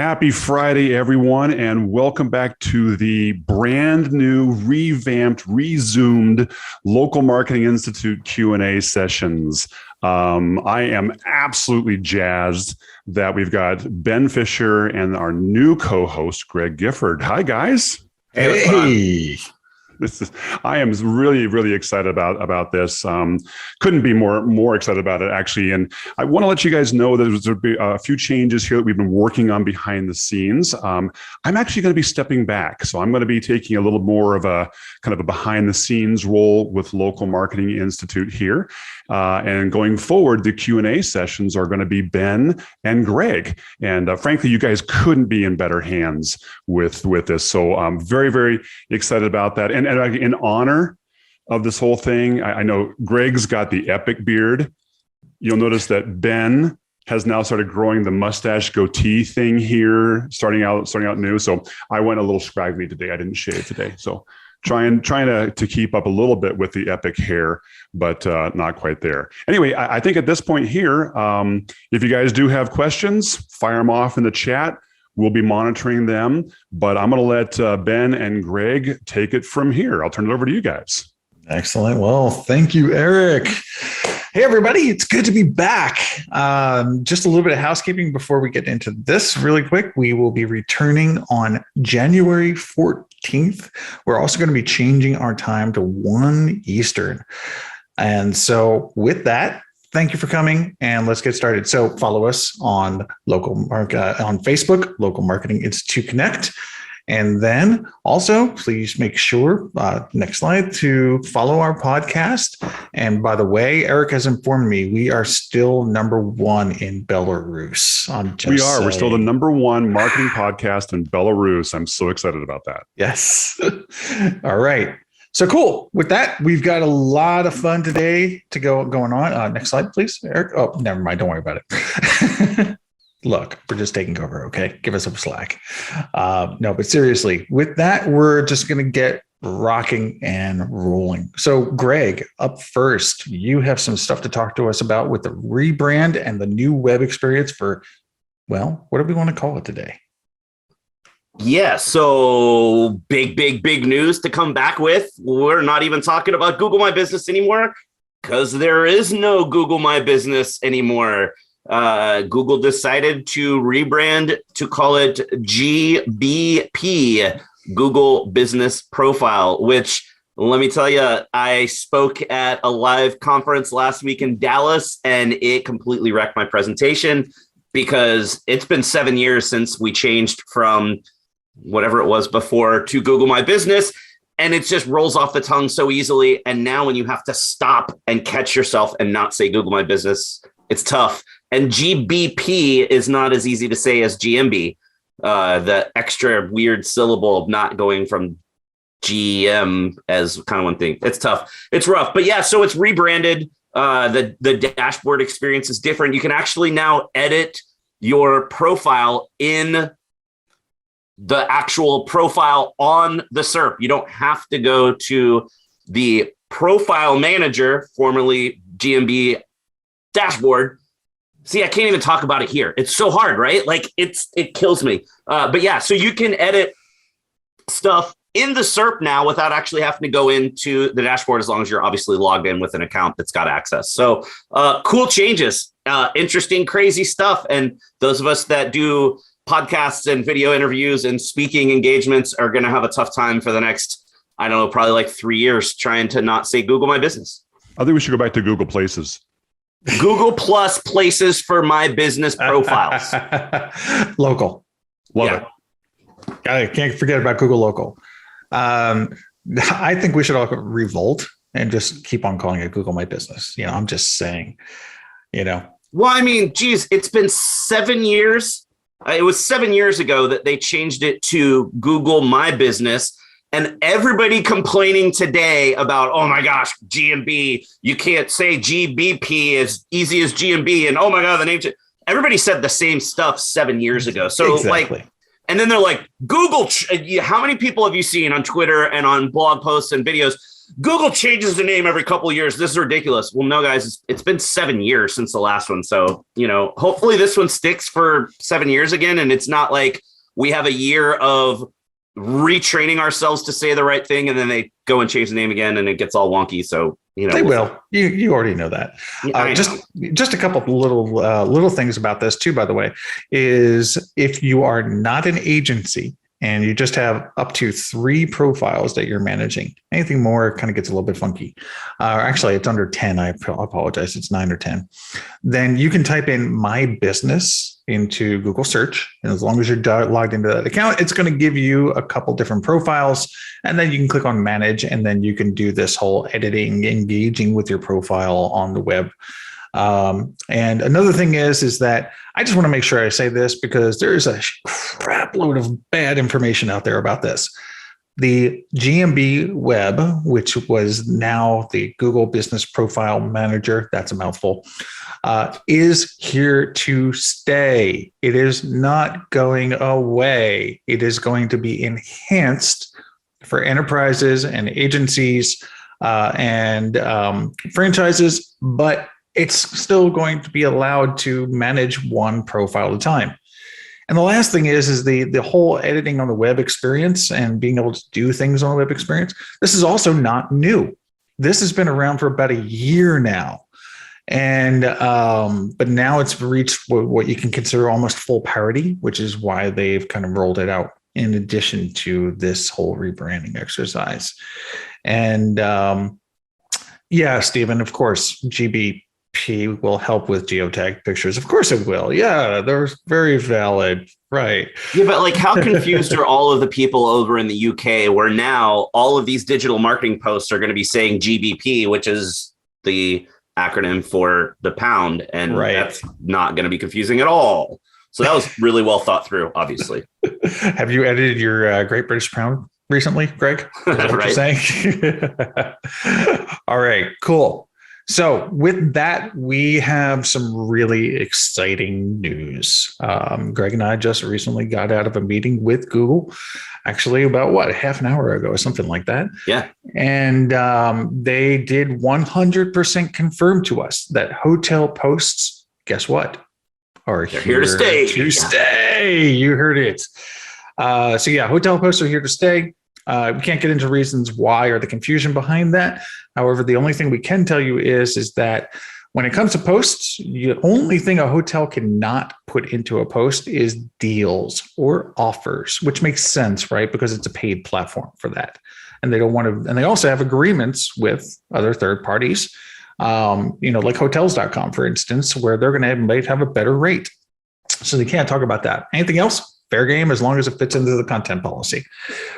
Happy Friday, everyone, and welcome back to the brand new, revamped, resumed Local Marketing Institute Q&A sessions. I am absolutely jazzed that we've got Ben Fisher and our new co-host, Greg Gifford. Hi, guys. Hey. I am really, really excited about this. Couldn't be more excited about it, actually. And I want to let you guys know that there'll be a few changes here that we've been working on behind the scenes. I'm actually going to be stepping back. So I'm going to be taking a little more of a kind of a behind the scenes role with Local Marketing Institute here. And going forward, the Q&A sessions are going to be Ben and Greg. And frankly, you guys couldn't be in better hands with this. So I'm very, very excited about that. And in honor of this whole thing, I know Greg's got the epic beard. You'll notice that Ben has now started growing the mustache goatee thing here, starting out new. So I went a little scraggly today. I didn't shave today. So trying to keep up a little bit with the epic hair, but not quite there. Anyway, I think at this point here, if you guys do have questions, fire them off in the chat. We'll be monitoring them, but I'm going to let Ben and Greg take it from here. I'll turn it over to you guys. Excellent. Well, thank you, Eric. Hey, everybody. It's good to be back. Just a little bit of housekeeping before we get into this really quick. We will be returning on January 14th. We're also going to be changing our time to 1 Eastern. And so with that, thank you for coming, and let's get started. So follow us on on Facebook, Local Marketing Institute Connect. And then also, please make sure, next slide, to follow our podcast. And by the way, Eric has informed me we are still #1 in Belarus. We are. We're still the #1 marketing podcast in Belarus. I'm so excited about that. Yes. All right. So cool. With that, we've got a lot of fun today going on. Next slide, please, Eric. Oh, never mind. Don't worry about it. Look, we're just taking over. Okay. Give us some slack. No, but seriously, with that, we're just going to get rocking and rolling. So Greg, up first, you have some stuff to talk to us about with the rebrand and the new web experience for, well, what do we want to call it today? Yeah, so big news to come back with. We're not even talking about Google My Business anymore because there is no Google My Business anymore. Google decided to rebrand to call it GBP, Google Business Profile, which, let me tell you, I spoke at a live conference last week in Dallas and it completely wrecked my presentation because it's been 7 years since we changed from whatever it was before to Google My Business. And it just rolls off the tongue so easily. And now when you have to stop and catch yourself and not say Google My Business, it's tough. And GBP is not as easy to say as GMB, the extra weird syllable of not going from GM as kind of one thing. It's tough. It's rough. But yeah, so it's rebranded. The dashboard experience is different. You can actually now edit your profile in the actual profile on the SERP. You don't have to go to the profile manager, formerly GMB dashboard. See, I can't even talk about it here. It's so hard, right? Like it kills me. But yeah, so you can edit stuff in the SERP now without actually having to go into the dashboard, as long as you're obviously logged in with an account that's got access. So cool changes, interesting, crazy stuff. And those of us that do podcasts and video interviews and speaking engagements are going to have a tough time for the next, I don't know, probably like 3 years trying to not say Google My Business. I think we should go back to Google Places. Google Plus Places for My Business Profiles. Local. Love it. I can't forget about Google Local. I think we should all revolt and just keep on calling it Google My Business. I'm just saying, Well, I mean, geez, it's been 7 years. It was 7 years ago that they changed it to Google My Business, and everybody complaining today about, oh my gosh, GMB, you can't say GBP as easy as GMB, and oh my God, the name. Everybody said the same stuff 7 years ago. So exactly. And then they're like, Google, how many people have you seen on Twitter and on blog posts and videos? Google changes the name every couple of years. This is ridiculous. Well, no, guys, it's been 7 years since the last one. So, hopefully this one sticks for 7 years again. And it's not like we have a year of retraining ourselves to say the right thing, and then they go and change the name again and it gets all wonky. So, they will. You already know that. Just a couple of little things about this too, by the way, is if you are not an agency and you just have up to 3 profiles that you're managing, anything more kind of gets a little bit funky. Actually, it's under 10. I apologize. It's 9 or 10. Then you can type in my business into Google search. And as long as you're logged into that account, it's going to give you a couple different profiles. And then you can click on manage, and then you can do this whole editing, engaging with your profile on the web. And another thing is that I just want to make sure I say this because there is a crap load of bad information out there about this. The GMB web, which was now the Google Business Profile Manager, that's a mouthful, is here to stay. It is not going away. It is going to be enhanced for enterprises and agencies and franchises, but it's still going to be allowed to manage one profile at a time. And the last thing is the whole editing on the web experience and being able to do things on the web experience. This is also not new. This has been around for about a year now. And but now it's reached what you can consider almost full parity, which is why they've kind of rolled it out in addition to this whole rebranding exercise. And yeah, Stephen, of course, GBP will help with geotag pictures. Of course it will. Yeah, they're very valid. Right. Yeah, but like how confused are all of the people over in the UK where now all of these digital marketing posts are going to be saying GBP, which is the acronym for the pound. And that's not going to be confusing at all. So that was really well thought through, obviously. Have you edited your Great British Pound recently, Greg? Is that what you're saying? All right, cool. So with that, we have some really exciting news. Greg and I just recently got out of a meeting with Google, actually about half an hour ago or something like that. Yeah. And they did 100% confirm to us that hotel posts, guess what? They're here to stay. To stay. You heard it. So yeah, hotel posts are here to stay. We can't get into reasons why or the confusion behind that. However, the only thing we can tell you is that when it comes to posts, the only thing a hotel cannot put into a post is deals or offers, which makes sense, right? Because it's a paid platform for that. And they don't want to, and they also have agreements with other third parties, like hotels.com, for instance, where they're going to have a better rate. So they can't talk about that. Anything else? Fair game, as long as it fits into the content policy.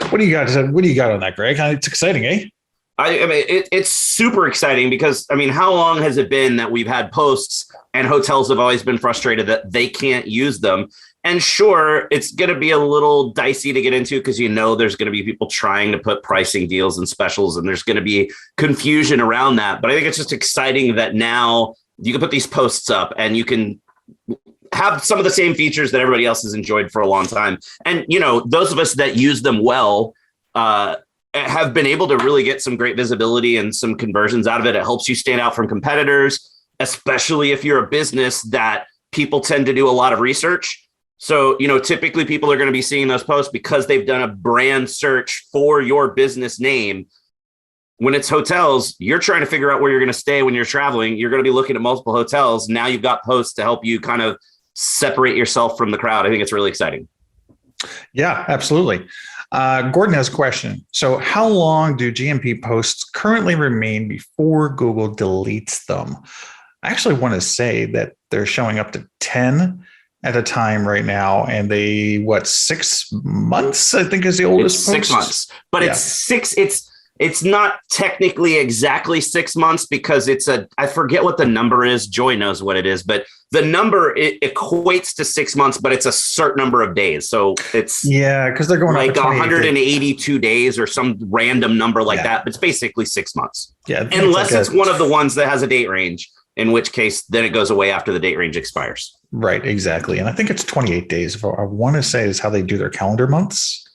What do you got on that, Greg? It's exciting, eh? I mean, it's super exciting because, how long has it been that we've had posts and hotels have always been frustrated that they can't use them? And sure, it's going to be a little dicey to get into because, there's going to be people trying to put pricing deals and specials, and there's going to be confusion around that. But I think it's just exciting that now you can put these posts up and you can have some of the same features that everybody else has enjoyed for a long time. And, those of us that use them well, have been able to really get some great visibility and some conversions out of it. It helps you stand out from competitors, especially if you're a business that people tend to do a lot of research. So, typically people are going to be seeing those posts because they've done a brand search for your business name. When it's hotels, you're trying to figure out where you're going to stay when you're traveling. You're going to be looking at multiple hotels. Now you've got posts to help you kind of separate yourself from the crowd. I think it's really exciting. Yeah, absolutely. Gordon has a question. So how long do GMP posts currently remain before Google deletes them? I actually want to say that they're showing up to 10 at a time right now. And 6 months, I think, is the oldest post. 6 months. But it's not technically exactly 6 months because I forget what the number is. Joy knows what it is, but the number, it equates to 6 months, but it's a certain number of days. So it's because they're going like 182 days or some random number like that. But it's basically 6 months. Yeah. Unless it's one of the ones that has a date range, in which case then it goes away after the date range expires. Right. Exactly. And I think it's 28 days. I want to say is how they do their calendar months.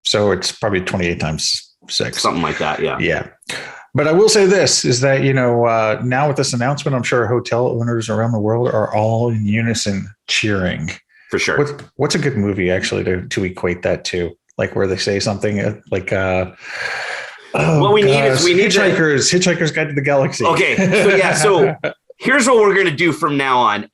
So it's probably 28 times 6. Something like that. Yeah. Yeah. But I will say this is that, now with this announcement, I'm sure hotel owners around the world are all in unison cheering. For sure. What's a good movie actually to equate that to? Like where they say something like, what we need is Hitchhiker's Guide to the Galaxy. Okay. So here's what we're going to do from now on.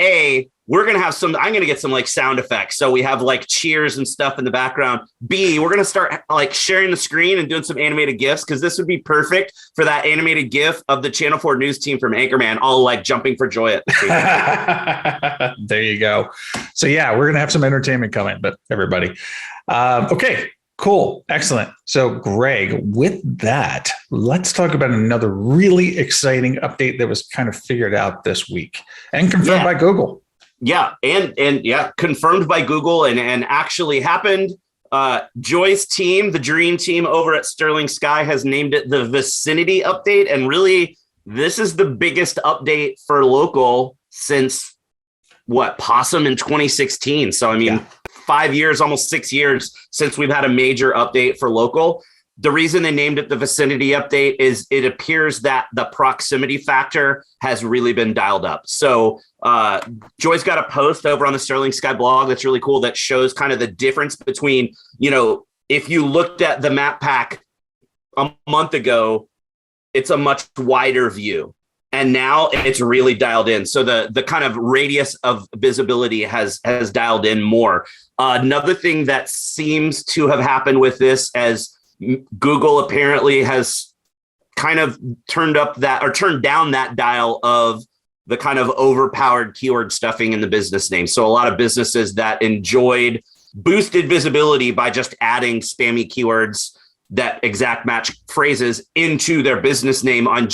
We're going to have I'm going to get some like sound effects. So we have like cheers and stuff in the background. B, we're going to start like sharing the screen and doing some animated GIFs, because this would be perfect for that animated GIF of the Channel 4 news team from Anchorman, all like jumping for joy at the same time. There you go. So yeah, we're going to have some entertainment coming, but everybody. Okay. Cool. Excellent. So, Greg, with that, let's talk about another really exciting update that was kind of figured out this week and confirmed by Google. Yeah. And confirmed by Google and actually happened. Joy's team, the dream team over at Sterling Sky, has named it the Vicinity Update. And really, this is the biggest update for local since Possum in 2016. So, 5 years, almost 6 years since we've had a major update for local. The reason they named it the Vicinity Update is it appears that the proximity factor has really been dialed up. So Joy's got a post over on the Sterling Sky blog that's really cool that shows kind of the difference between, if you looked at the map pack a month ago, it's a much wider view. And now it's really dialed in. So the kind of radius of visibility has dialed in more. Another thing that seems to have happened with this, as Google apparently has kind of turned down that dial of the kind of overpowered keyword stuffing in the business name. So a lot of businesses that enjoyed boosted visibility by just adding spammy keywords that exact match phrases into their business name on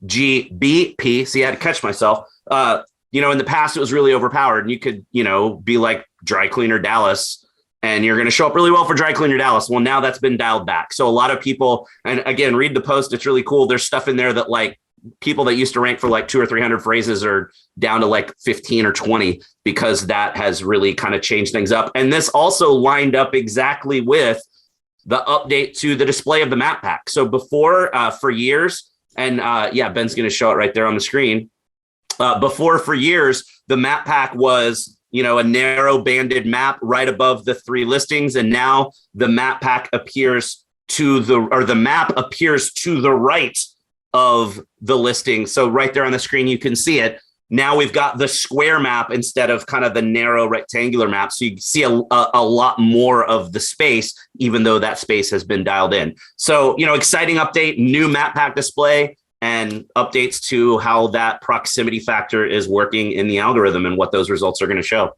GBP. See, I had to catch myself. In the past, it was really overpowered, and you could, be like Dry Cleaner Dallas, and you're going to show up really well for Dry Cleaner Dallas. Well, now that's been dialed back. So a lot of people, and again, read the post. It's really cool. There's stuff in there that like people that used to rank for like 200 or 300 phrases are down to like 15 or 20, because that has really kind of changed things up. And this also lined up exactly with the update to the display of the map pack. So before, for years, and Ben's going to show it right there on the screen. Before, for years, the map pack was, a narrow banded map right above the 3 listings. And now the map pack appears the map appears to the right of the listing. So right there on the screen, you can see it. Now we've got the square map instead of kind of the narrow rectangular map. So you see a lot more of the space, even though that space has been dialed in. So, exciting update, new map pack display, and updates to how that proximity factor is working in the algorithm and what those results are going to show.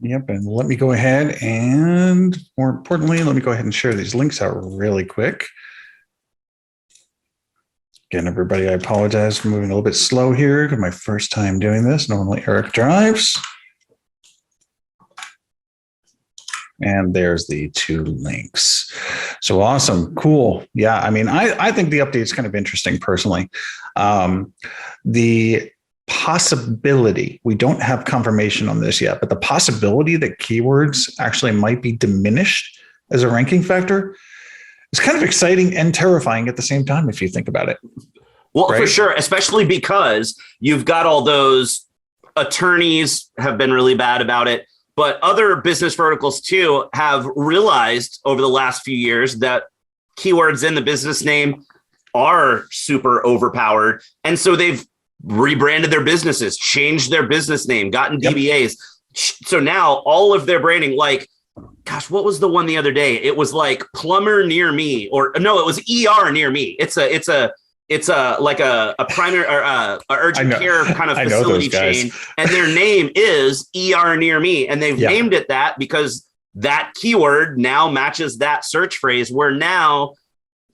Yep. And let me go ahead and, more importantly, let me go ahead and share these links out really quick. Again, everybody, I apologize for moving a little bit slow here. My first time doing this. Normally Eric drives. And there's the 2 links. So awesome. Cool. Yeah. I think the update is kind of interesting personally. The possibility, we don't have confirmation on this yet, but the possibility that keywords actually might be diminished as a ranking factor is kind of exciting and terrifying at the same time, if you think about it. Well, right? For sure, especially because you've got all those attorneys have been really bad about it, but other business verticals too have realized over the last few years that keywords in the business name are super overpowered. And so they've rebranded their businesses, changed their business name, gotten DBAs. So now all of their branding, like, gosh, what was the one the other day? It was like plumber near me, or no, it was ER near me. It's like a primary or urgent care kind of facility chain, and their name is ER near me, and they've named it that because that keyword now matches that search phrase. Where now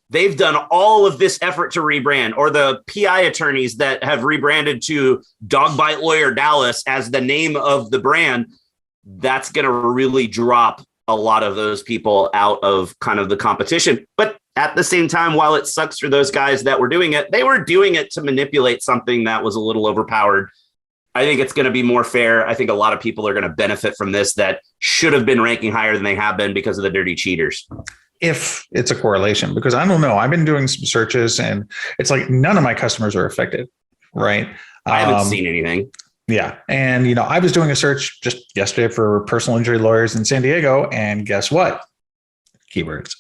they've done all of this effort to rebrand, or the PI attorneys that have rebranded to Dog Bite Lawyer Dallas as the name of the brand. That's going to really drop a lot of those people out of kind of the competition. But at the same time, while it sucks for those guys that were doing it, they were doing it to manipulate something that was a little overpowered. I think it's going to be more fair. I think a lot of people are going to benefit from this that should have been ranking higher than they have been because of the dirty cheaters. if it's a correlation, because I don't know. I've been doing some searches and it's like none of my customers are affected, right? I haven't seen anything. Yeah. And, I was doing a search just yesterday for personal injury lawyers in San Diego. And guess what? Keywords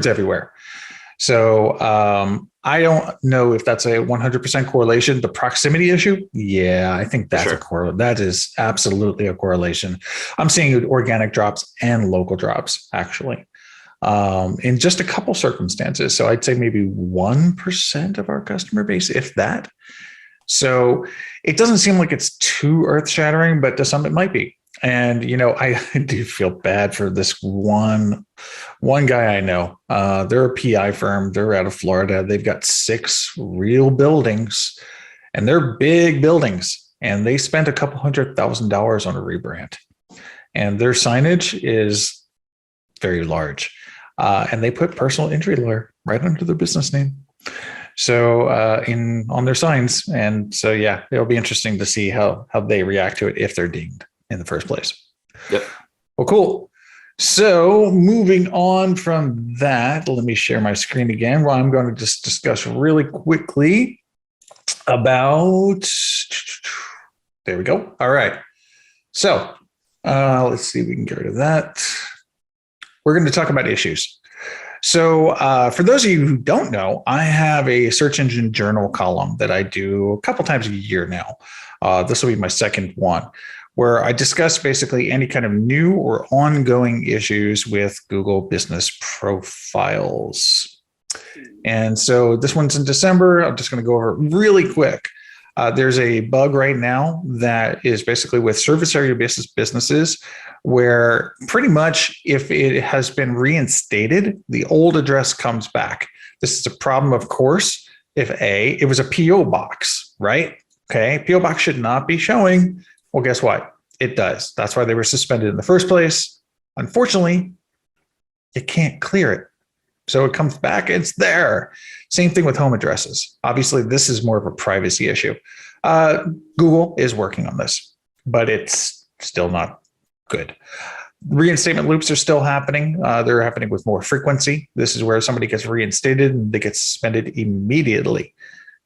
everywhere. So I don't know if that's a 100% correlation. The proximity issue. Yeah, I think that's a correlation. That is absolutely a correlation. I'm seeing organic drops and local drops actually in just a couple circumstances. So I'd say maybe 1% of our customer base, if that. So it doesn't seem like it's too earth shattering, but to some it might be. And, I do feel bad for this one guy I know. They're a PI firm. They're out of Florida. They've got 6 real buildings and they're big buildings. And they spent a couple $100,000 on a rebrand. And their signage is very large. And they put personal injury lawyer right under their business name. So on their signs. And so, yeah, it'll be interesting to see how they react to it if they're dinged in the first place. Yep. Well, cool. So moving on from that, let me share my screen again. Well, I'm going to just discuss really quickly about, there we go. All right. So let's see if we can get rid of that. We're going to talk about issues. So for those of you who don't know, I have a search engine journal column that I do a couple times a year now. This will be my second one, where I discuss basically any kind of new or ongoing issues with Google business profiles. And so this one's in December. I'm just going to go over it really quick. There's a bug right now that is basically with service area businesses where pretty much if it has been reinstated, the old address comes back. This is a problem, of course, if it was a PO box, right? Okay, PO box should not be showing. Well, guess what? It does. That's why they were suspended in the first place. Unfortunately, you can't clear it. So it comes back, it's there. Same thing with home addresses. Obviously, this is more of a privacy issue. Google is working on this, but it's still not good. Reinstatement loops are still happening. They're happening with more frequency. This is where somebody gets reinstated and they get suspended immediately.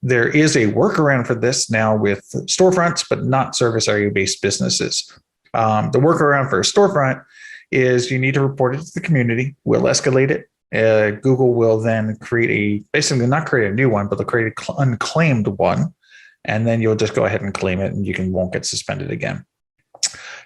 There is a workaround for this now with storefronts, but not service area-based businesses. The workaround for a storefront is you need to report it to the community. We'll escalate it. Google will then basically not create a new one, but they'll create an unclaimed one. And then you'll just go ahead and claim it and won't get suspended again.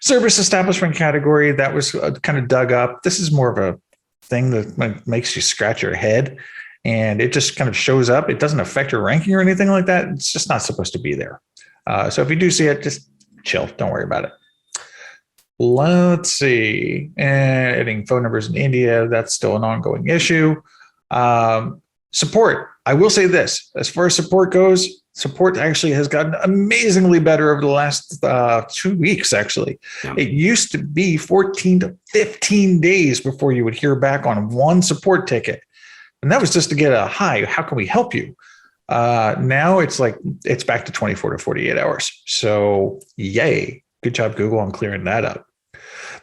Service establishment category, that was kind of dug up. This is more of a thing that makes you scratch your head and it just kind of shows up. It doesn't affect your ranking or anything like that. It's just not supposed to be there. So if you do see it, just chill. Don't worry about it. Let's see. Adding phone numbers in India, that's still an ongoing issue. Support. I will say this, as far as support goes, support actually has gotten amazingly better over the last 2 weeks, actually. Yeah. It used to be 14 to 15 days before you would hear back on one support ticket. And that was just to get a hi, how can we help you? Now it's back to 24 to 48 hours. So yay. Good job, Google, on clearing that up.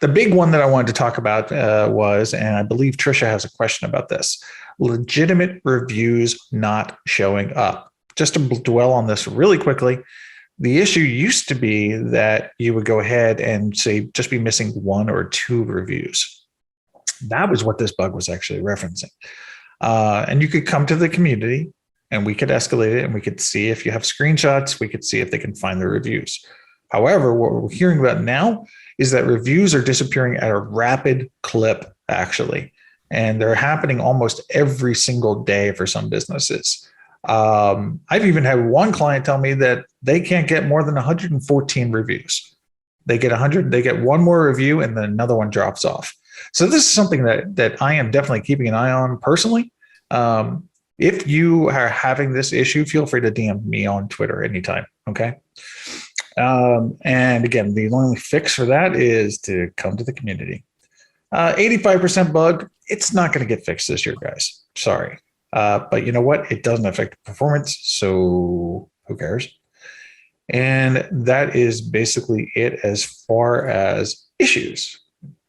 The big one that I wanted to talk about was, and I believe Trisha has a question about this, legitimate reviews not showing up. Just to dwell on this really quickly, the issue used to be that you would go ahead and say, just be missing 1 or 2 reviews. That was what this bug was actually referencing. And you could come to the community and we could escalate it and we could see if you have screenshots, we could see if they can find the reviews. However, what we're hearing about now is that reviews are disappearing at a rapid clip, actually. And they're happening almost every single day for some businesses. I've even had one client tell me that they can't get more than 114 reviews. They get 100, they get one more review and then another one drops off. So this is something that I am definitely keeping an eye on personally. If you are having this issue, feel free to DM me on Twitter anytime, okay? And again, the only fix for that is to come to the community. 85% bug, it's not going to get fixed this year, guys. Sorry. But you know what? It doesn't affect performance, so who cares? And that is basically it as far as issues.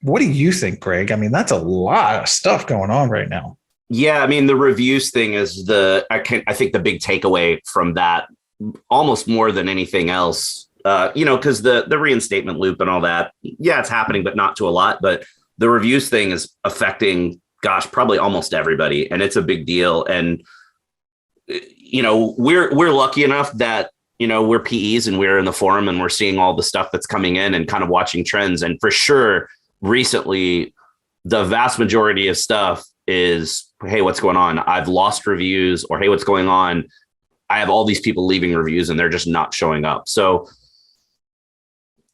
What do you think, Greg? I mean, that's a lot of stuff going on right now. Yeah, I mean, the reviews thing is I think the big takeaway from that, almost more than anything else, because the reinstatement loop and all that, yeah, it's happening, but not to a lot. But the reviews thing is affecting, gosh, probably almost everybody, and it's a big deal. And we're lucky enough that we're PEs and we're in the forum and we're seeing all the stuff that's coming in and kind of watching trends. And for sure, recently, the vast majority of stuff is, hey, what's going on? I've lost reviews, or hey, what's going on? I have all these people leaving reviews and they're just not showing up. So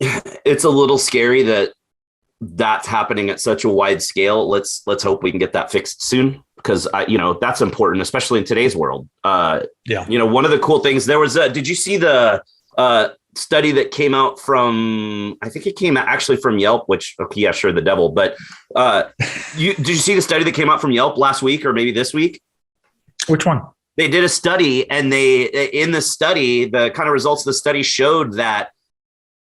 it's a little scary that that's happening at such a wide scale. Let's hope we can get that fixed soon, because that's important, especially in today's world. One of the cool things there was, did you see the study that came out from, I think it came actually from Yelp, which, okay, yeah, sure, the devil, but did you see the study that came out from Yelp last week or maybe this week? Which one? They did a study, and in the study, the kind of results of the study showed that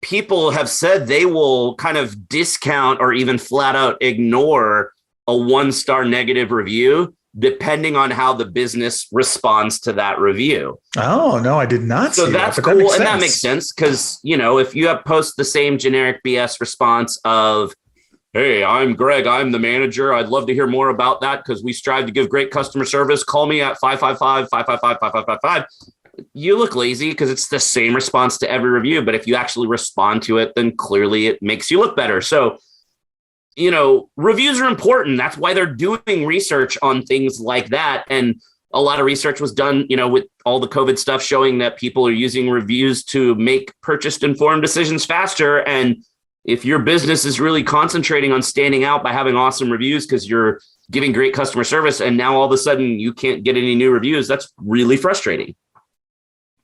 people have said they will kind of discount or even flat out ignore a 1-star negative review depending on how the business responds to that review. Oh, no, I did not see that. So that's cool. And that makes sense because, if you have post the same generic BS response of, hey, I'm Greg, I'm the manager, I'd love to hear more about that because we strive to give great customer service. Call me at 555-555-5555. You look lazy because it's the same response to every review. But if you actually respond to it, then clearly it makes you look better. So, reviews are important. That's why they're doing research on things like that. And a lot of research was done, with all the COVID stuff showing that people are using reviews to make purchased informed decisions faster. And if your business is really concentrating on standing out by having awesome reviews because you're giving great customer service, and now all of a sudden you can't get any new reviews, that's really frustrating.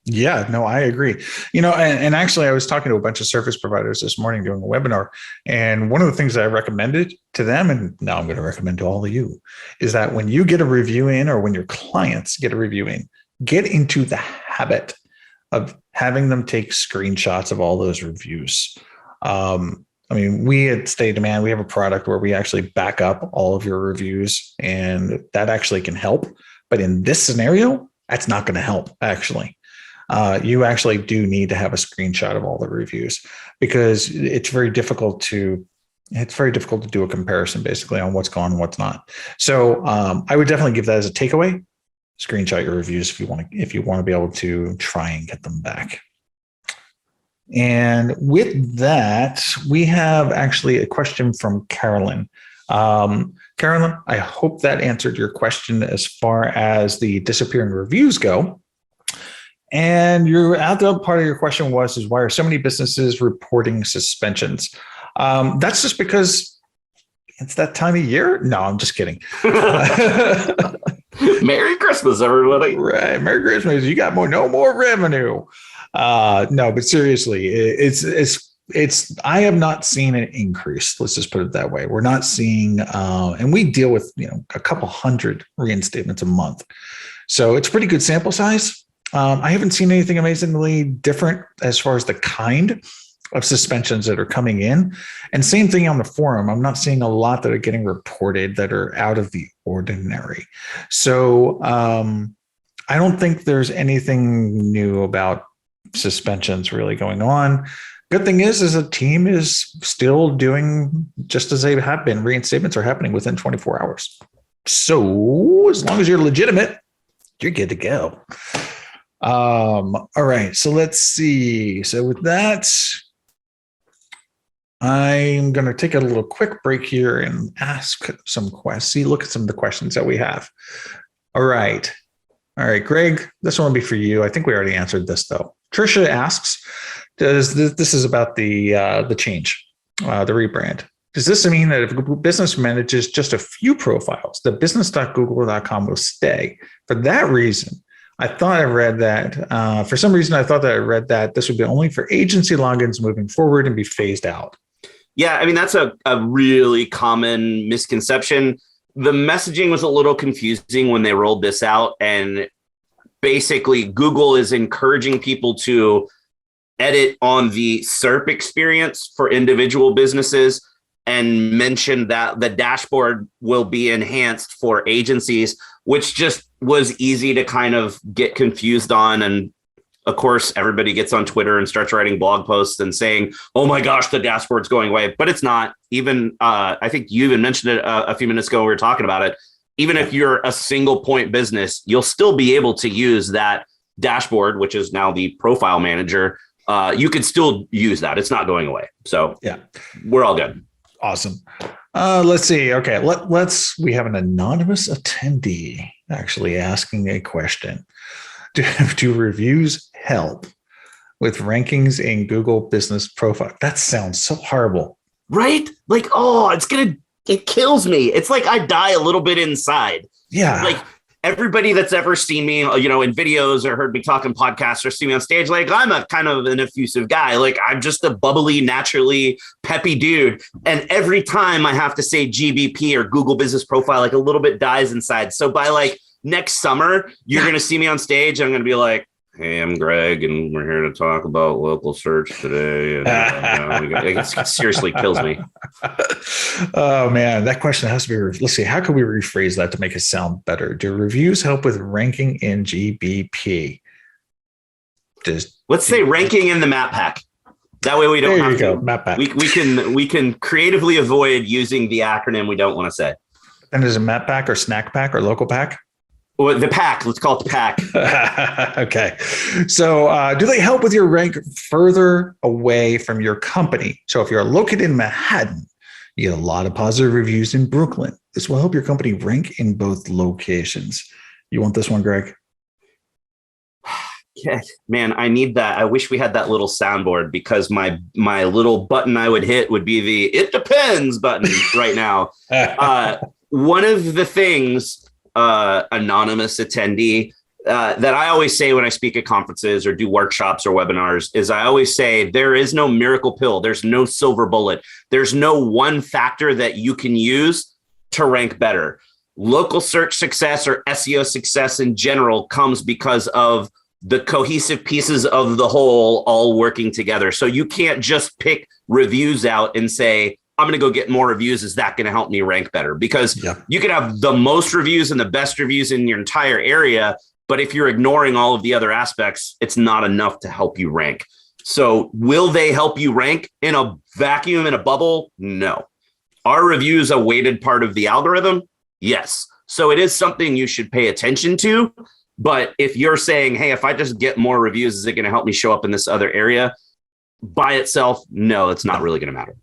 Yeah, no, I agree. And actually I was talking to a bunch of service providers this morning doing a webinar. And one of the things that I recommended to them, and now I'm going to recommend to all of you, is that when you get a review in, or when your clients get a review in, get into the habit of having them take screenshots of all those reviews. We at Stay Demand, we have a product where we actually back up all of your reviews, and that actually can help. But in this scenario, that's not going to help, actually. You actually do need to have a screenshot of all the reviews, because it's very difficult to do a comparison basically on what's gone and what's not. So I would definitely give that as a takeaway. Screenshot your reviews if you want to be able to try and get them back. And with that, we have actually a question from Carolyn. Carolyn, I hope that answered your question as far as the disappearing reviews go. And your other part of your question is why are so many businesses reporting suspensions? That's just because it's that time of year. No, I'm just kidding. Merry Christmas, everybody. Right. Merry Christmas. You got no more revenue. No, but seriously, it's I have not seen an increase. Let's just put it that way. We're not seeing, and we deal with, a couple hundred reinstatements a month. So it's a pretty good sample size. I haven't seen anything amazingly different as far as the kind of suspensions that are coming in. And same thing on the forum. I'm not seeing a lot that are getting reported that are out of the ordinary. So I don't think there's anything new about suspensions really going on. Good thing is the team is still doing just as they have been. Reinstatements are happening within 24 hours. So as long as you're legitimate, you're good to go. All right, so let's see. So with that, I'm going to take a little quick break here and ask some questions. Look at some of the questions that we have. All right, Greg, this one will be for you. I think we already answered this though. Trisha asks, this is about the change, the rebrand. Does this mean that if a business manages just a few profiles, the business.google.com will stay? For that reason, I thought I read that. For some reason, I thought that I read that this would be only for agency logins moving forward and be phased out. Yeah, that's a really common misconception. The messaging was a little confusing when they rolled this out. And basically, Google is encouraging people to edit on the SERP experience for individual businesses and mentioned that the dashboard will be enhanced for agencies, which just was easy to kind of get confused on. And of course, everybody gets on Twitter and starts writing blog posts and saying, oh my gosh, the dashboard's going away. But it's not. Even I think you even mentioned it a few minutes ago. We were talking about it. Even if you're a single point business, you'll still be able to use that dashboard, which is now the profile manager. You could still use that. It's not going away. So yeah, we're all good. Awesome. Let's see. Okay. We have an anonymous attendee actually asking a question. Do reviews help with rankings in Google Business Profile? That sounds so horrible. Right? Like, it kills me. It's like I die a little bit inside. Yeah. Like everybody that's ever seen me, in videos or heard me talk in podcasts or seen me on stage, like I'm a kind of an effusive guy. Like I'm just a bubbly, naturally peppy dude. And every time I have to say GBP or Google Business Profile, like a little bit dies inside. So by like next summer, you're going to see me on stage. And I'm going to be like, hey, I'm Greg, and we're here to talk about local search today. And it seriously kills me. Oh, man, that question has to be, let's see, how can we rephrase that to make it sound better? Do reviews help with ranking in GBP? Let's say ranking in the map pack. That way we don't have to. Map pack. We can creatively avoid using the acronym we don't want to say. And is it map pack or snack pack or local pack? Well, the pack. Let's call it the pack. Okay. So do they help with your rank further away from your company? So if you're located in Manhattan, you get a lot of positive reviews in Brooklyn. This will help your company rank in both locations. You want this one, Greg? Yeah, man, I need that. I wish we had that little soundboard because my little button I would hit would be the "it depends" button right now. One of the things, anonymous attendee, that I always say when I speak at conferences or do workshops or webinars is I always say there is no miracle pill. There's no silver bullet. There's no one factor that you can use to rank better. Local search success or SEO success in general comes because of the cohesive pieces of the whole all working together. So you can't just pick reviews out and say, I'm going to go get more reviews. Is that going to help me rank better? Because you can have the most reviews and the best reviews in your entire area, but if you're ignoring all of the other aspects, it's not enough to help you rank. So will they help you rank in a vacuum, in a bubble? No. Are reviews a weighted part of the algorithm? Yes. So it is something you should pay attention to. But if you're saying, hey, if I just get more reviews, is it going to help me show up in this other area? By itself, no, it's not really going to matter.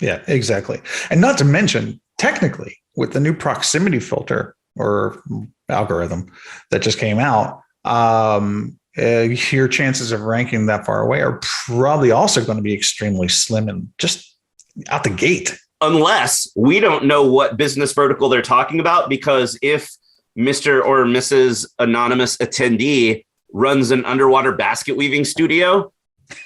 Yeah, exactly. And not to mention, technically, with the new proximity filter or algorithm that just came out, your chances of ranking that far away are probably also going to be extremely slim and just out the gate. Unless we don't know what business vertical they're talking about, because if Mr. or Mrs. Anonymous attendee runs an underwater basket weaving studio,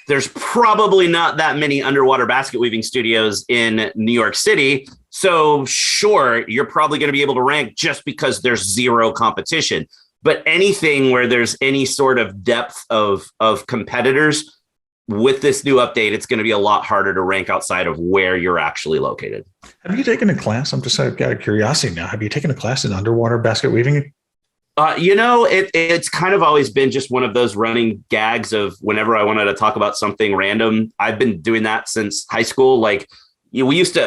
there's probably not that many underwater basket weaving studios in New York City. So sure, you're probably going to be able to rank just because there's zero competition. But anything where there's any sort of depth of competitors, with this new update, it's going to be a lot harder to rank outside of where you're actually located. Have you taken a class? I'm just out of curiosity now. Have you taken a class in underwater basket weaving? It's kind of always been just one of those running gags of whenever I wanted to talk about something random. I've been doing that since high school. Like we used to,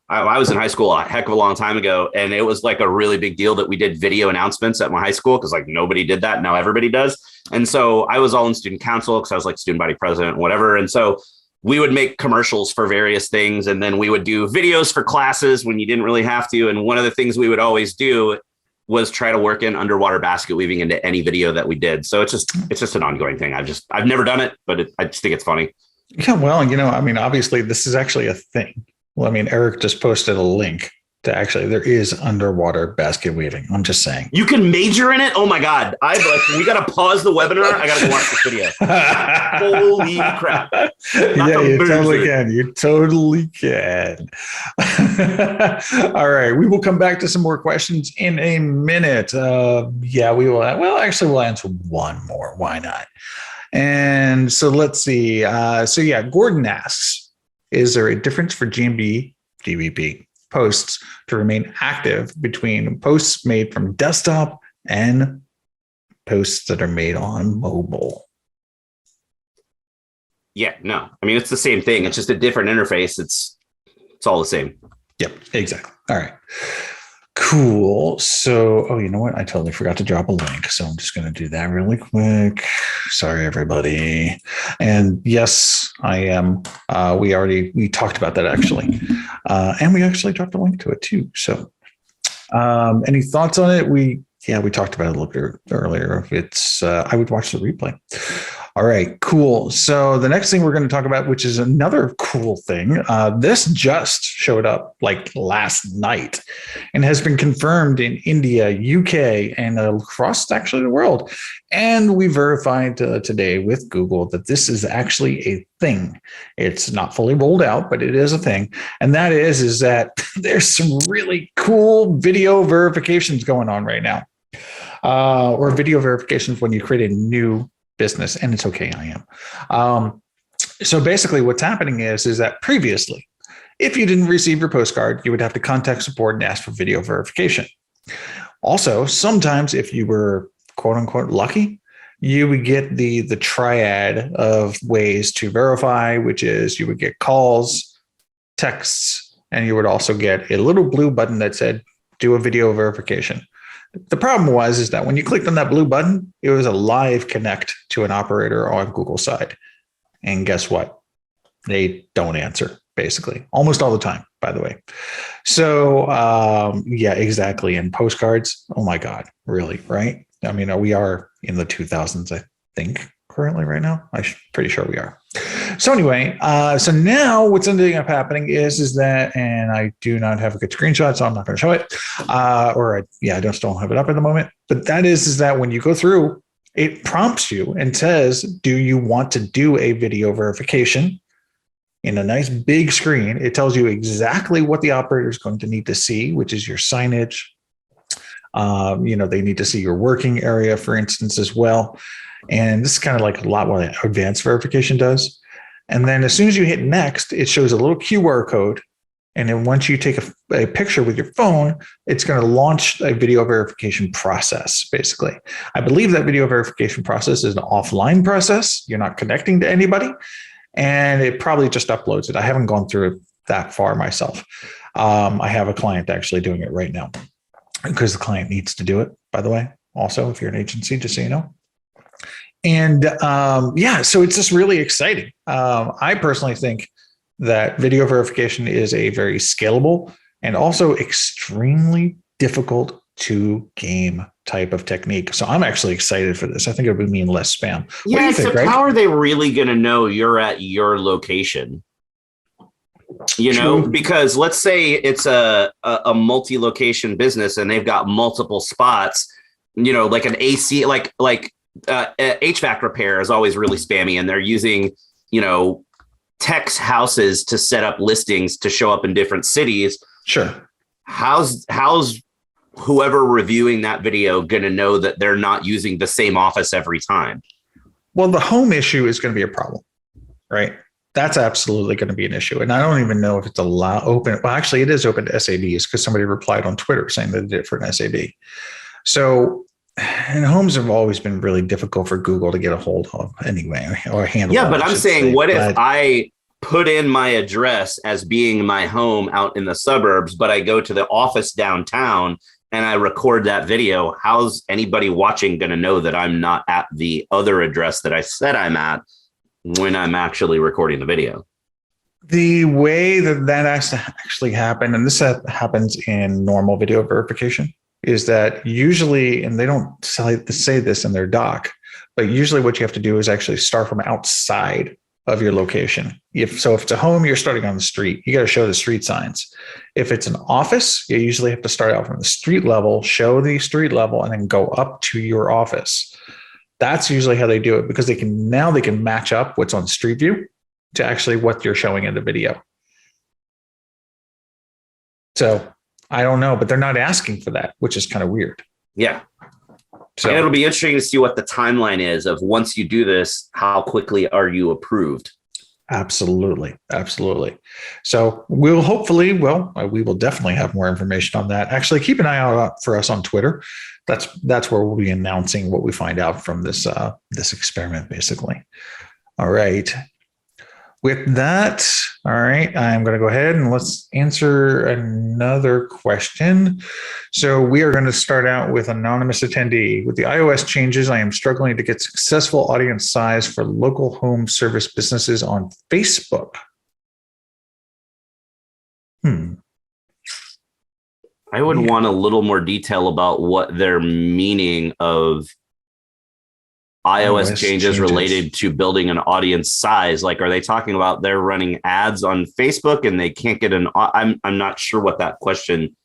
I was in high school a heck of a long time ago, and it was like a really big deal that we did video announcements at my high school because like nobody did that. Now everybody does. And so I was all in student council because I was like student body president, whatever. And so we would make commercials for various things. And then we would do videos for classes when you didn't really have to. And one of the things we would always do was try to work in underwater basket weaving into any video that we did. So it's just an ongoing thing. I've never done it, but I just think it's funny. Yeah, well, obviously this is actually a thing. Well, Eric just posted a link to actually, there is underwater basket weaving. I'm just saying. You can major in it? Oh my God. We got to pause the webinar. I got to go watch this video. Holy crap. Yeah, you totally can. You totally can. All right. We will come back to some more questions in a minute. We will. Well, actually, we'll answer one more. Why not? And so let's see. Gordon asks, is there a difference for GMB DVP posts to remain active between posts made from desktop and posts that are made on mobile. Yeah, no. I mean, it's the same thing. It's just a different interface. It's all the same. Yep, exactly. All right. Cool. So, oh, you know what? I totally forgot to drop a link. So I'm just going to do that really quick. Sorry, everybody. And yes, I am. We talked about that actually. And we actually dropped a link to it too. So any thoughts on it? We talked about it a little bit earlier. It's, I would watch the replay. All right, cool. So the next thing we're going to talk about, which is another cool thing, this just showed up like last night and has been confirmed in India, UK, and across actually the world. And we verified today with Google that this is actually a thing. It's not fully rolled out, but it is a thing. And that is that there's some really cool video verifications going on right now, or video verifications when you create a new business. And it's okay, I am. So basically what's happening is that previously, if you didn't receive your postcard, you would have to contact support and ask for video verification. Also, sometimes if you were quote unquote lucky, you would get the triad of ways to verify, which is you would get calls, texts, and you would also get a little blue button that said, do a video verification. The problem is that when you clicked on that blue button, it was a live connect to an operator on Google's side. And guess what? They don't answer, basically, almost all the time, by the way. So, yeah, exactly. And postcards, oh my God, really, right? I mean, we are in the 2000s, I think, currently right now. I'm pretty sure we are. So anyway, so now what's ending up happening is that, and I do not have a good screenshot, so I'm not going to show it. I just don't have it up at the moment. But that is that when you go through, it prompts you and says, do you want to do a video verification? In a nice big screen, it tells you exactly what the operator is going to need to see, which is your signage. They need to see your working area, for instance, as well. And this is kind of like a lot what advanced verification does. And then as soon as you hit next, it shows a little QR code. And then once you take a picture with your phone, it's going to launch a video verification process, basically. I believe that video verification process is an offline process. You're not connecting to anybody. And it probably just uploads it. I haven't gone through it that far myself. I have a client actually doing it right now because the client needs to do it, by the way. Also, if you're an agency, just so you know. And so it's just really exciting. I personally think that video verification is a very scalable and also extremely difficult to game type of technique. So I'm actually excited for this. I think it would mean less spam. What do you think, Greg? How are they really going to know you're at your location? Because let's say it's a multi-location business and they've got multiple spots, like an AC, like HVAC repair is always really spammy, and they're using, text houses to set up listings to show up in different cities. Sure. How's whoever reviewing that video going to know that they're not using the same office every time? Well, the home issue is going to be a problem, right? That's absolutely going to be an issue. And I don't even know if it's open. Well, actually, it is open to SABs because somebody replied on Twitter saying they did it for an SAB. So, and homes have always been really difficult for Google to get a hold of anyway, or handle. Yeah, but I'm saying, what if I put in my address as being my home out in the suburbs, but I go to the office downtown and I record that video? How's anybody watching going to know that I'm not at the other address that I said I'm at when I'm actually recording the video? The way that has to actually happen, and this happens in normal video verification, is that usually, and they don't say this in their doc, but usually what you have to do is actually start from outside of your location. If it's a home, you're starting on the street, you got to show the street signs. If it's an office, you usually have to start out from the street level, show the street level, and then go up to your office. That's usually how they do it, because they can match up what's on Street View to actually what you're showing in the video. So I don't know, but they're not asking for that, which is kind of weird. Yeah. So and it'll be interesting to see what the timeline is of once you do this, how quickly are you approved? Absolutely. Absolutely. So we'll hopefully, we will definitely have more information on that. Actually, keep an eye out for us on Twitter. That's where we'll be announcing what we find out from this experiment, basically. All right. With that, all right, I'm going to go ahead and let's answer another question. So we are going to start out with anonymous attendee. With the iOS changes, I am struggling to get successful audience size for local home service businesses on Facebook. I would want a little more detail about what their meaning of iOS changes related to building an audience size. Like, are they talking about they're running ads on Facebook and they can't get I'm not sure what that question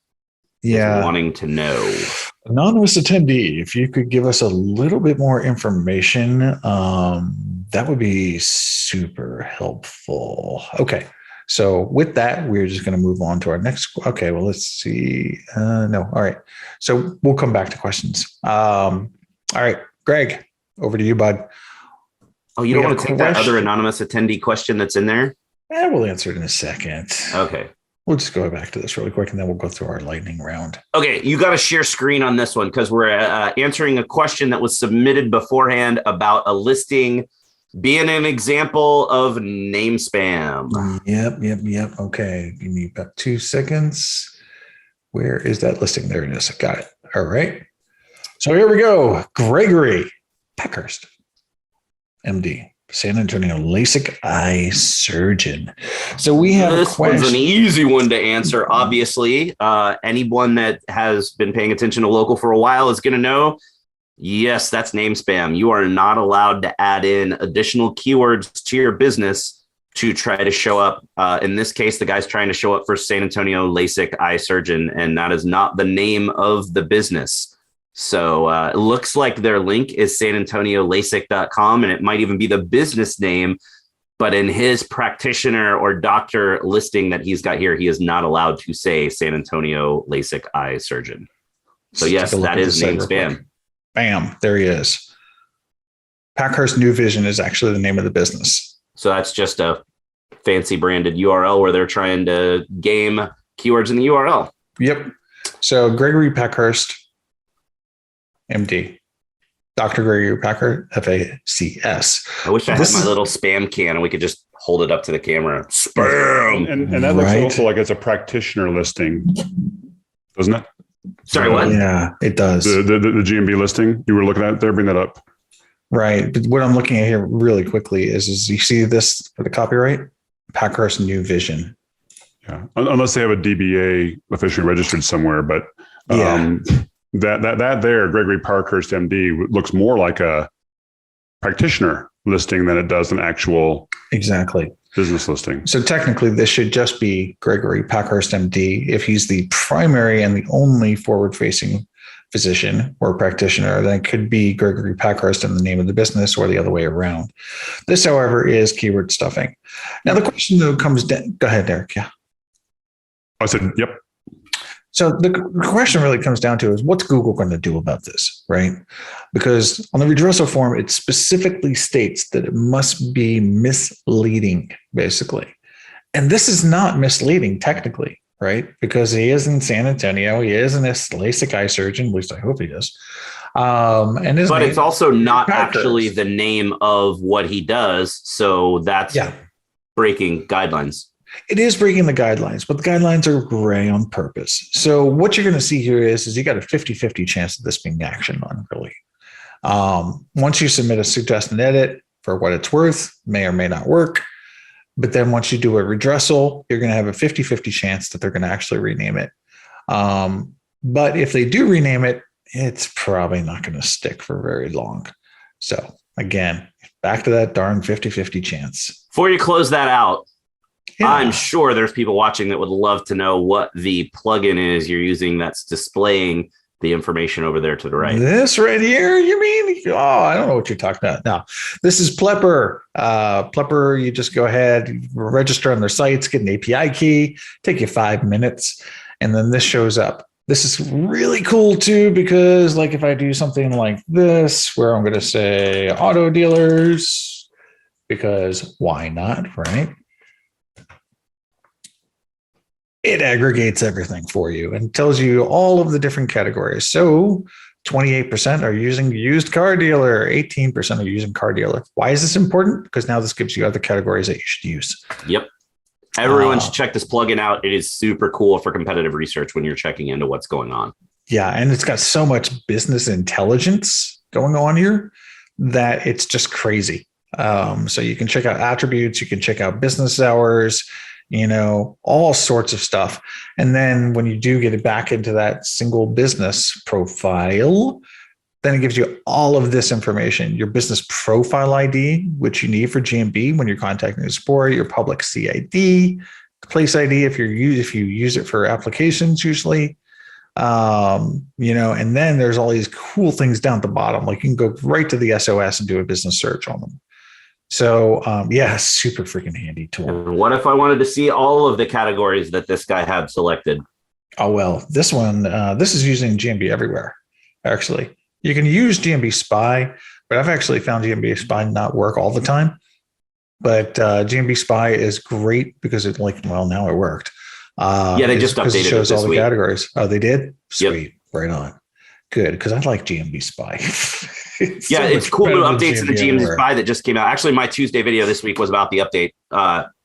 is wanting to know. Anonymous attendee, if you could give us a little bit more information, that would be super helpful. Okay. So with that, we're just going to move on to our next. Okay. Well, let's see. No. All right. So we'll come back to questions. All right, Greg. Over to you, bud. Oh, you don't want to take that other anonymous attendee question that's in there? Yeah, we'll answer it in a second. Okay. We'll just go back to this really quick, and then we'll go through our lightning round. Okay, you got to share screen on this one because we're answering a question that was submitted beforehand about a listing being an example of name spam. Yep. Okay, give me about 2 seconds. Where is that listing? There it is. I got it. All right. So here we go. Gregory Peckhurst, MD, San Antonio LASIK eye surgeon. So we have this one's an easy one to answer. Obviously, anyone that has been paying attention to local for a while is going to know. Yes, that's name spam. You are not allowed to add in additional keywords to your business to try to show up. In this case, the guy's trying to show up for San Antonio LASIK eye surgeon, and that is not the name of the business. So it looks like their link is sanantoniolasik.com, and it might even be the business name. But in his practitioner or doctor listing that he's got here, he is not allowed to say San Antonio LASIK eye surgeon. So yes, that is name spam. Bam, there he is. Packhurst New Vision is actually the name of the business. So that's just a fancy branded URL where they're trying to game keywords in the URL. Yep. So Gregory Peckhurst, MD, Dr. Gregory Packer, FACS. I wish I had my little spam can and we could just hold it up to the camera. Spam. And that looks also like it's a practitioner listing, doesn't it? Sorry, what? Yeah, it does. The GMB listing you were looking at there, bring that up. Right. But what I'm looking at here really quickly is you see this for the copyright? Packhurst New Vision. Yeah. Unless they have a DBA officially registered somewhere. But that there, Gregory Parkhurst, MD, looks more like a practitioner listing than it does an actual business listing. So technically, this should just be Gregory Packhurst, MD. If he's the primary and the only forward-facing physician or practitioner, then it could be Gregory Packhurst in the name of the business or the other way around. This, however, is keyword stuffing. Now, the question though comes down. Go ahead, Eric. Yeah. I said, yep. So the question really comes down to is what's Google going to do about this, right? Because on the redressal form, it specifically states that it must be misleading, basically. And this is not misleading technically, right? Because he is in San Antonio. He is an LASIK eye surgeon. At least I hope he is. But it's also not actually the name of what he does. So that's breaking guidelines. It is breaking the guidelines, but the guidelines are gray on purpose. So what you're going to see here is you got a 50-50 chance of this being actioned on, really. Once you submit a suggest and edit, for what it's worth, may or may not work. But then once you do a redressal, you're going to have a 50-50 chance that they're going to actually rename it. But if they do rename it, it's probably not going to stick for very long. So again, back to that darn 50-50 chance. Before you close that out, I'm sure there's people watching that would love to know what the plugin is you're using that's displaying the information over there to the right. This right here, you mean? Oh, I don't know what you're talking about. No, this is Plepper. Plepper, you just go ahead, register on their sites, get an API key, take you 5 minutes, and then this shows up. This is really cool too, because like if I do something like this, where I'm going to say auto dealers, because why not, right? It aggregates everything for you and tells you all of the different categories. So 28% are using used car dealer, 18% are using car dealer. Why is this important? Because now this gives you other categories that you should use. Yep. Everyone should check this plugin out. It is super cool for competitive research when you're checking into what's going on. Yeah. And it's got so much business intelligence going on here that it's just crazy. So you can check out attributes, you can check out business hours, all sorts of stuff. And then when you do get it back into that single business profile, then it gives you all of this information, your business profile ID, which you need for GMB when you're contacting the support, your public CID, place ID if you use it for applications usually. And then there's all these cool things down at the bottom, like you can go right to the SOS and do a business search on them. So, super freaking handy tool. And what if I wanted to see all of the categories that this guy had selected? Oh, well, this one, this is using GMB everywhere, actually. You can use GMB Spy, but I've actually found GMB Spy not work all the time. But GMB Spy is great because now it worked. They just updated it shows it this all the week. categories. Oh, they did? Sweet. Yep. Right on. Good, because I like GMB Spy. It's cool new updates in the GMB Spy that just came out. Actually, my Tuesday video this week was about the update.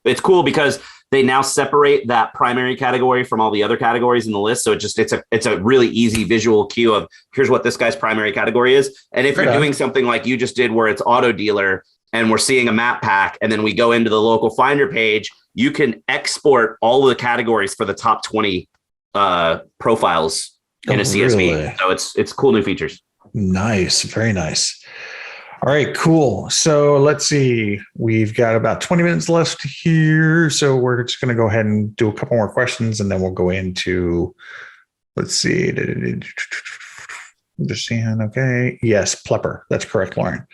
It's cool because they now separate that primary category from all the other categories in the list. So it's a really easy visual cue of here's what this guy's primary category is. And if you're doing something like you just did where it's auto dealer and we're seeing a map pack and then we go into the local finder page, you can export all of the categories for the top 20 profiles in a CSV. Really? So it's cool new features. Nice. Very nice. All right, cool. So let's see. We've got about 20 minutes left here. So we're just going to go ahead and do a couple more questions and then we'll go into, let's see. Just seeing. Okay. Yes. Plepper. That's correct, Lauren.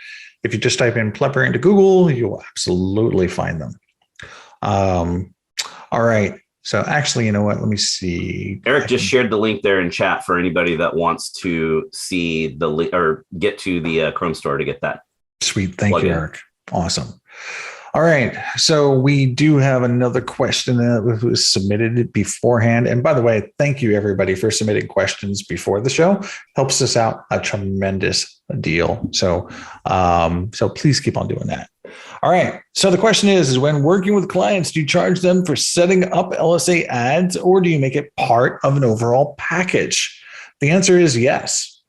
If you just type in Plepper into Google, you'll absolutely find them. All right. So actually, you know what? Let me see. Eric just shared the link there in chat for anybody that wants to see the link or get to the Chrome store to get that. Sweet. Thank you, Eric. Awesome. All right. So we do have another question that was submitted beforehand. And by the way, thank you everybody for submitting questions before the show. Helps us out a tremendous deal. So please keep on doing that. All right. So the question is when working with clients, do you charge them for setting up LSA ads or do you make it part of an overall package? The answer is yes.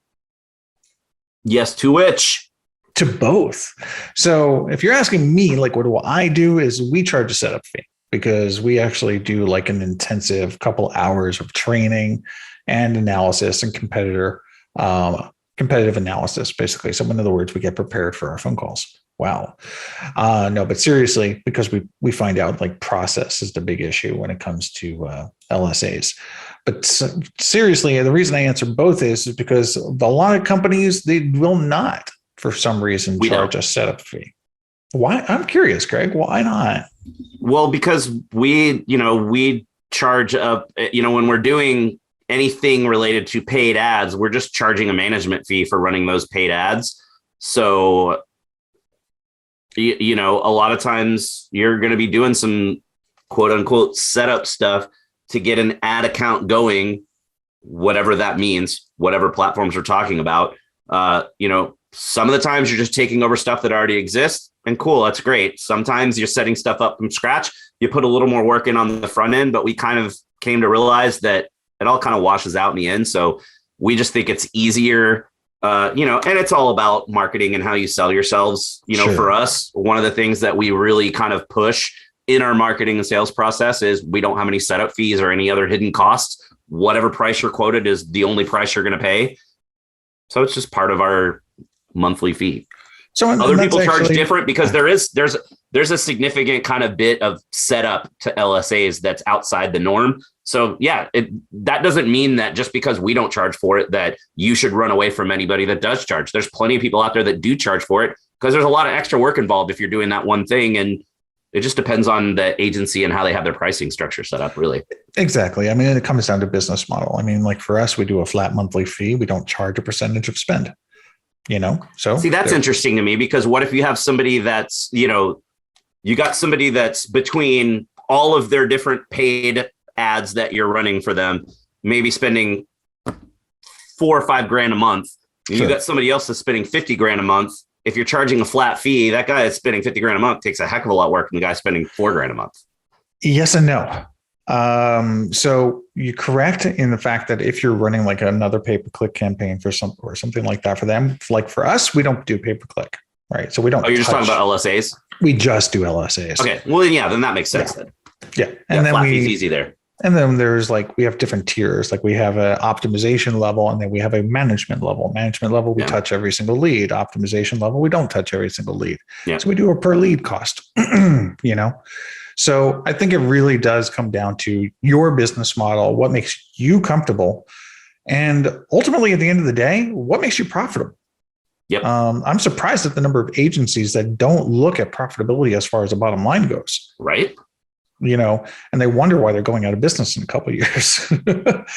Yes to which? To both. So if you're asking me, like, what do I do is we charge a setup fee because we actually do like an intensive couple hours of training and analysis and competitive analysis, basically. So in other words, we get prepared for our phone calls. Wow. No, but seriously, because we find out like process is the big issue when it comes to LSAs. But seriously, the reason I answer both is because a lot of companies, they will not, for some reason, charge a setup fee. Why? I'm curious, Greg. Why not? Well, because we charge up, when we're doing anything related to paid ads, we're just charging a management fee for running those paid ads. So, a lot of times you're going to be doing some quote unquote setup stuff to get an ad account going, whatever that means, whatever platforms we're talking about. Some of the times you're just taking over stuff that already exists and cool, that's great. Sometimes you're setting stuff up from scratch. You put a little more work in on the front end, but we kind of came to realize that it all kind of washes out in the end. So we just think it's easier, and it's all about marketing and how you sell yourselves. Sure. For us, one of the things that we really kind of push in our marketing and sales process is we don't have any setup fees or any other hidden costs. Whatever price you're quoted is the only price you're going to pay. So it's just part of our monthly fee. So other people charge different because there's a significant kind of bit of setup to LSAs that's outside the norm. So that doesn't mean that just because we don't charge for it, that you should run away from anybody that does charge. There's plenty of people out there that do charge for it because there's a lot of extra work involved if you're doing that one thing. And it just depends on the agency and how they have their pricing structure set up, really. Exactly. I mean, it comes down to business model. I mean, like for us, we do a flat monthly fee. We don't charge a percentage of spend. So see, that's interesting to me because what if you have somebody that's, You got somebody that's between all of their different paid ads that you're running for them, maybe spending $4 or $5 a month. You got somebody else that's spending $50 a month. If you're charging a flat fee, that guy that's spending $50 a month takes a heck of a lot of work than the guy spending $4 a month. Yes and no. So you're correct in the fact that if you're running like another pay-per-click campaign for something like that for them, like for us, we don't do pay-per-click, right? So we don't. Oh, you're just talking about LSAs? We just do LSAs. Okay. Well, then that makes sense then. Yeah. And then flat fee's easy there. And then there's we have different tiers. Like we have an optimization level and then we have a management level. Management level, we touch every single lead. Optimization level, we don't touch every single lead. Yeah. So we do a per lead cost, So I think it really does come down to your business model, what makes you comfortable. And ultimately, at the end of the day, what makes you profitable? Yep. I'm surprised at the number of agencies that don't look at profitability as far as the bottom line goes. Right. And they wonder why they're going out of business in a couple of years. But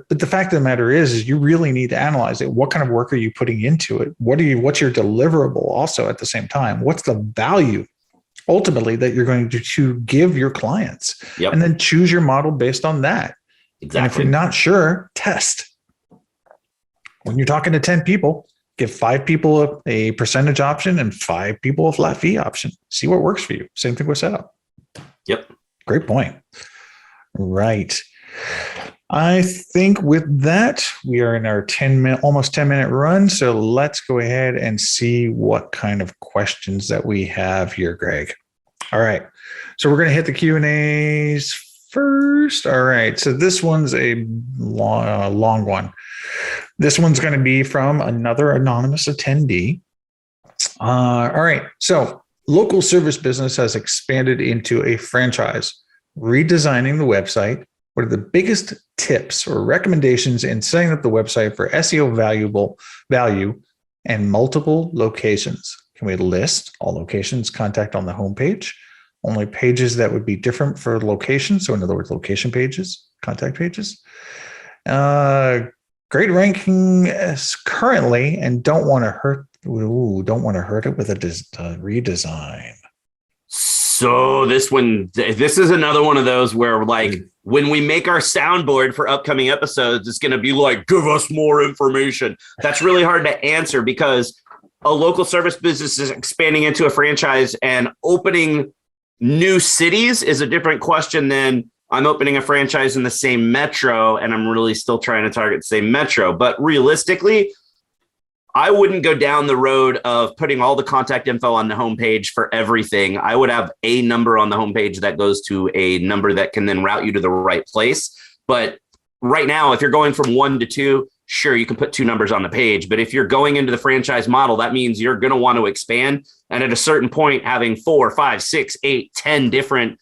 the fact of the matter is you really need to analyze it. What kind of work are you putting into it? What's your deliverable also at the same time? What's the value ultimately that you're going to give your clients? Yep. And then choose your model based on that. Exactly. And if you're not sure, test. When you're talking to 10 people, give 5 people a percentage option and 5 people a flat fee option. See what works for you. Same thing with setup. Yep. Great point. Right. I think with that, we are in our almost 10-minute run. So let's go ahead and see what kind of questions that we have here, Greg. All right. So we're going to hit the Q&As first. All right. So this one's a long one. This one's going to be from another anonymous attendee. All right. So local service business has expanded into a franchise, redesigning the website. What are the biggest tips or recommendations in setting up the website for SEO value and multiple locations? Can we list all locations, contact on the homepage, only pages that would be different for locations? So in other words, location pages, contact pages. Great ranking currently, and don't want to hurt it with a redesign. So this is another one of those where when we make our soundboard for upcoming episodes, it's going to be like, give us more information. That's really hard to answer because a local service business is expanding into a franchise, and opening new cities is a different question than I'm opening a franchise in the same metro and I'm really still trying to target the same metro. But realistically, I wouldn't go down the road of putting all the contact info on the homepage for everything. I would have a number on the homepage that goes to a number that can then route you to the right place. But right now, if you're going from 1 to 2, sure, you can put 2 numbers on the page. But if you're going into the franchise model, that means you're going to want to expand. And at a certain point, having 4, 5, 6, 8, 10 different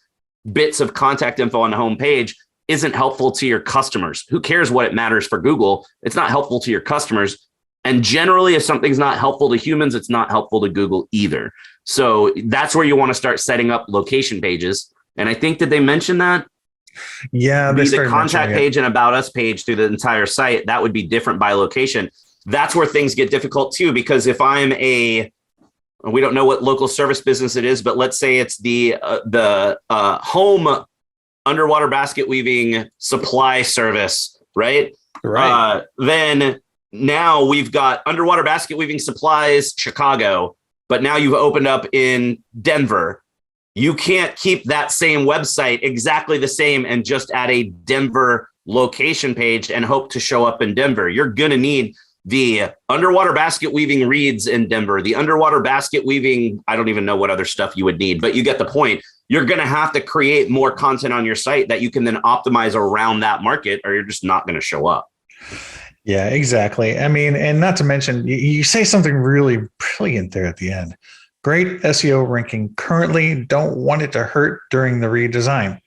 bits of contact info on the homepage isn't helpful to your customers. Who cares what it matters for Google? It's not helpful to your customers. And generally, if something's not helpful to humans, it's not helpful to Google either. So that's where you want to start setting up location pages. And I think, did they mention that? Yeah. The contact page and about us page through the entire site, that would be different by location. That's where things get difficult too, because if we don't know what local service business it is, but let's say it's the home underwater basket weaving supply service, right? Right. Then now we've got underwater basket weaving supplies, Chicago, but now you've opened up in Denver. You can't keep that same website exactly the same and just add a Denver location page and hope to show up in Denver. You're going to need the underwater basket weaving reads in Denver, the underwater basket weaving, I don't even know what other stuff you would need, but you get the point. You're going to have to create more content on your site that you can then optimize around that market, or you're just not going to show up. Yeah, exactly. I mean, and not to mention, you say something really brilliant there at the end. Great SEO ranking currently, don't want it to hurt during the redesign.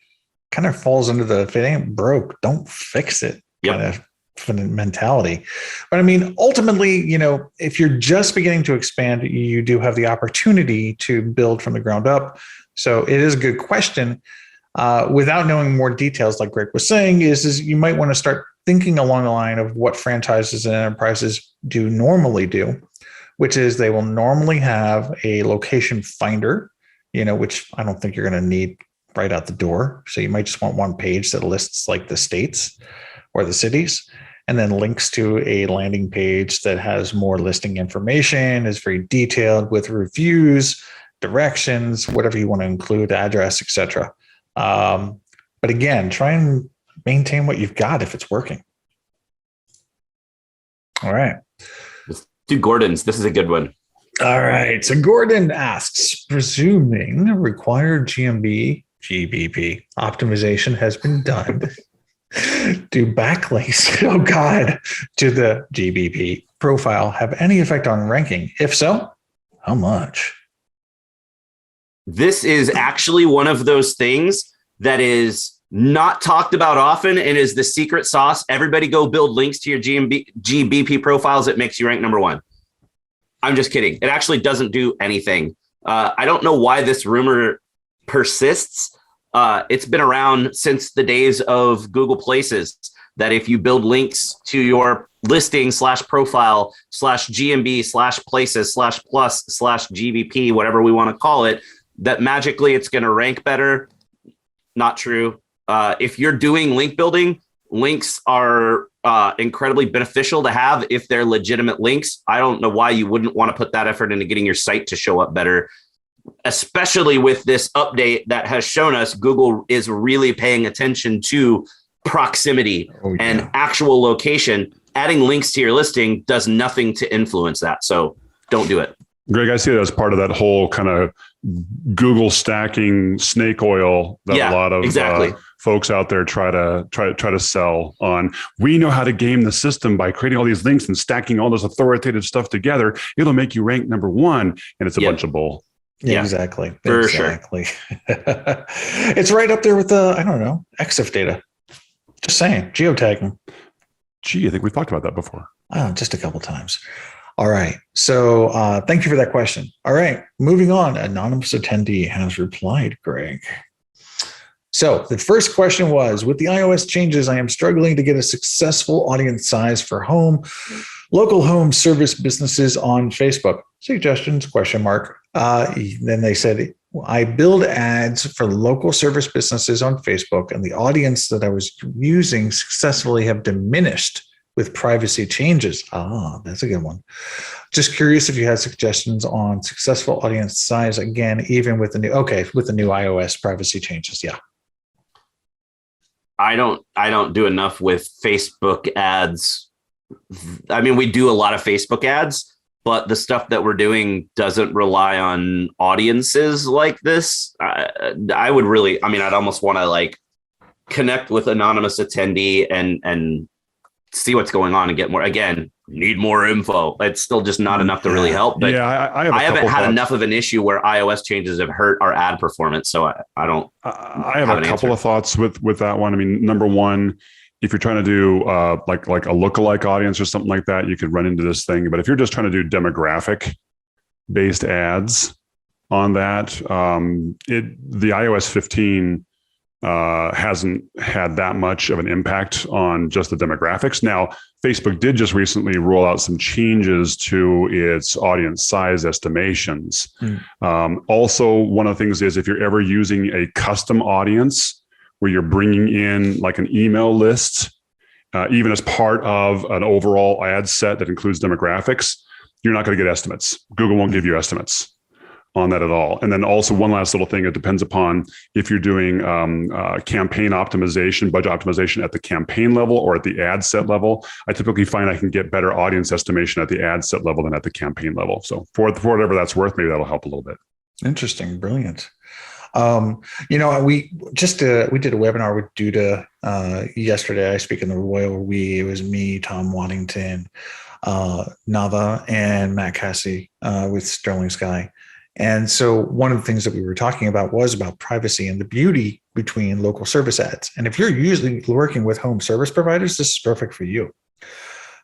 Kind of falls into the, if it ain't broke, don't fix it. Yep. Kind of mentality. But I mean, ultimately, if you're just beginning to expand, you do have the opportunity to build from the ground up. So it is a good question. Without knowing more details, like Greg was saying, is you might want to start thinking along the line of what franchises and enterprises normally do, which is they will normally have a location finder which I don't think you're going to need right out the door. So you might just want one page that lists like the states or the cities, and then links to a landing page that has more listing information, is very detailed with reviews, directions, whatever you want to include, address, etc. But again, try and maintain what you've got if it's working. All right. Let's do Gordon's. This is a good one. All right. So Gordon asks, presuming required GBP optimization has been done, do backlinks, oh God, to the GBP profile have any effect on ranking? If so, how much? This is actually one of those things that is not talked about often and is the secret sauce. Everybody go build links to your GBP profiles. It makes you rank number one. I'm just kidding. It actually doesn't do anything. I don't know why this rumor persists. It's been around since the days of Google Places, that if you build links to your listing /profile /GMB /places /plus /GBP, whatever we want to call it, that magically it's going to rank better. Not true. If you're doing link building, links are incredibly beneficial to have if they're legitimate links. I don't know why you wouldn't want to put that effort into getting your site to show up better, especially with this update that has shown us Google is really paying attention to proximity and actual location. Adding links to your listing does nothing to influence that. So don't do it. Greg, I see it as part of that whole kind of Google stacking snake oil that a lot of folks out there try to sell on. We know how to game the system by creating all these links and stacking all this authoritative stuff together. It'll make you rank number one, and it's a bunch of bull. Yeah, exactly. For sure. It's right up there with the, I don't know, EXIF data. Just saying, geotagging. Gee, I think we've talked about that before. Just a couple times. All right. So thank you for that question. All right. Moving on. Anonymous attendee has replied, Greg. So the first question was, with the iOS changes, I am struggling to get a successful audience size for local home service businesses on Facebook. Suggestions, ? Then they said, I build ads for local service businesses on Facebook, and the audience that I was using successfully have diminished with privacy changes. That's a good one. Just curious if you had suggestions on successful audience size, again, even with the new iOS privacy changes. Yeah. I don't do enough with Facebook ads. I mean, we do a lot of Facebook ads, but the stuff that we're doing doesn't rely on audiences like this. I would really, I'd almost want to connect with anonymous attendee and see what's going on and get more. Again, need more info. It's still just not enough to really help. But I haven't had enough of an issue where iOS changes have hurt our ad performance. So I don't. I have a couple of thoughts with that one. Number one, if you're trying to do like a lookalike audience or something like that, you could run into this thing. But if you're just trying to do demographic based ads on that, the iOS 15 hasn't had that much of an impact on just the demographics. Now, Facebook did just recently roll out some changes to its audience size estimations. Also, one of the things is if you're ever using a custom audience where you're bringing in like an email list, even as part of an overall ad set that includes demographics, you're not going to get estimates. Google won't give you estimates on that at all. And then also one last little thing, it depends upon if you're doing campaign optimization, budget optimization at the campaign level or at the ad set level. I typically find I can get better audience estimation at the ad set level than at the campaign level. So for whatever that's worth, maybe that'll help a little bit. Interesting. Brilliant. We did a webinar with Duda yesterday. I speak in the royal we. It was me, Tom Waddington, Nava, and Matt Cassie with Sterling Sky. And so one of the things that we were talking about was about privacy and the beauty between local service ads. And if you're usually working with home service providers, this is perfect for you.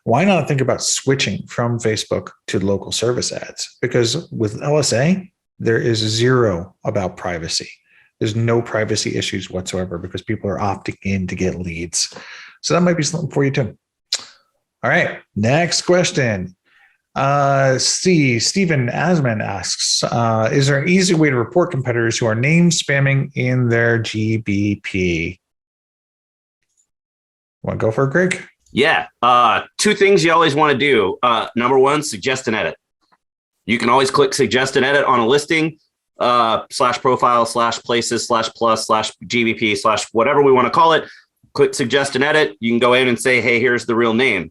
Why not think about switching from Facebook to local service ads? Because with LSA, there is zero about privacy. There's no privacy issues whatsoever because people are opting in to get leads. So that might be something for you too. All right, next question. Stephen Asman asks, is there an easy way to report competitors who are name spamming in their GBP? Want to go for it, Greg? Yeah. Two things you always want to do. Number one, suggest and edit. You can always click suggest and edit on a listing, /profile, /places, /plus, /GBP, whatever we want to call it. Click suggest and edit. You can go in and say, hey, here's the real name.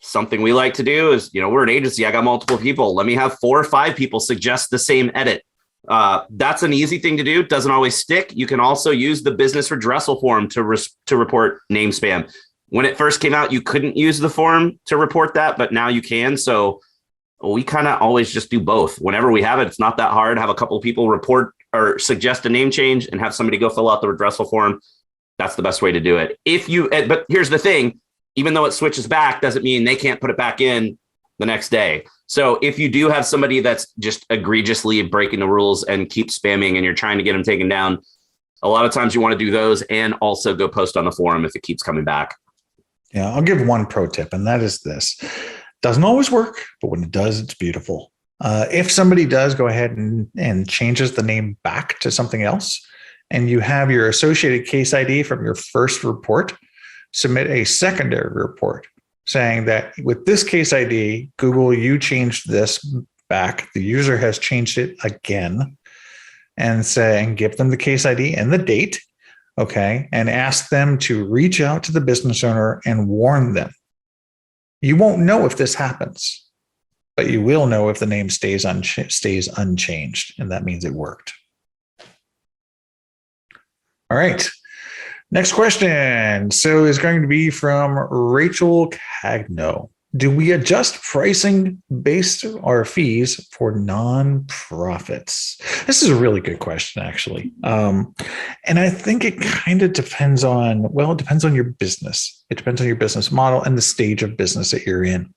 Something we like to do is, we're an agency. I got multiple people. Let me have 4 or 5 people suggest the same edit. That's an easy thing to do. It doesn't always stick. You can also use the business redressal form to report name spam. When it first came out, you couldn't use the form to report that, but now you can. So we kind of always just do both. Whenever we have it, it's not that hard. Have a couple of people report or suggest a name change and have somebody go fill out the redressal form. That's the best way to do it. But here's the thing. Even though it switches back, doesn't mean they can't put it back in the next day. So if you do have somebody that's just egregiously breaking the rules and keep spamming and you're trying to get them taken down, a lot of times you want to do those and also go post on the forum if it keeps coming back. Yeah, I'll give one pro tip, and that is this. Doesn't always work, but when it does, it's beautiful. If somebody does go ahead and changes the name back to something else, and you have your associated case ID from your first report, submit a secondary report saying that with this case ID, Google, you changed this back. The user has changed it again, and give them the case ID and the date. Okay. And ask them to reach out to the business owner and warn them. You won't know if this happens, but you will know if the name stays unchanged. And that means it worked. All right. Next question. So is going to be from Rachel Cagno. Do we adjust pricing based our fees for nonprofits? This is a really good question, actually. And I think it kind of depends on, it depends on your business. It depends on your business model and the stage of business that you're in.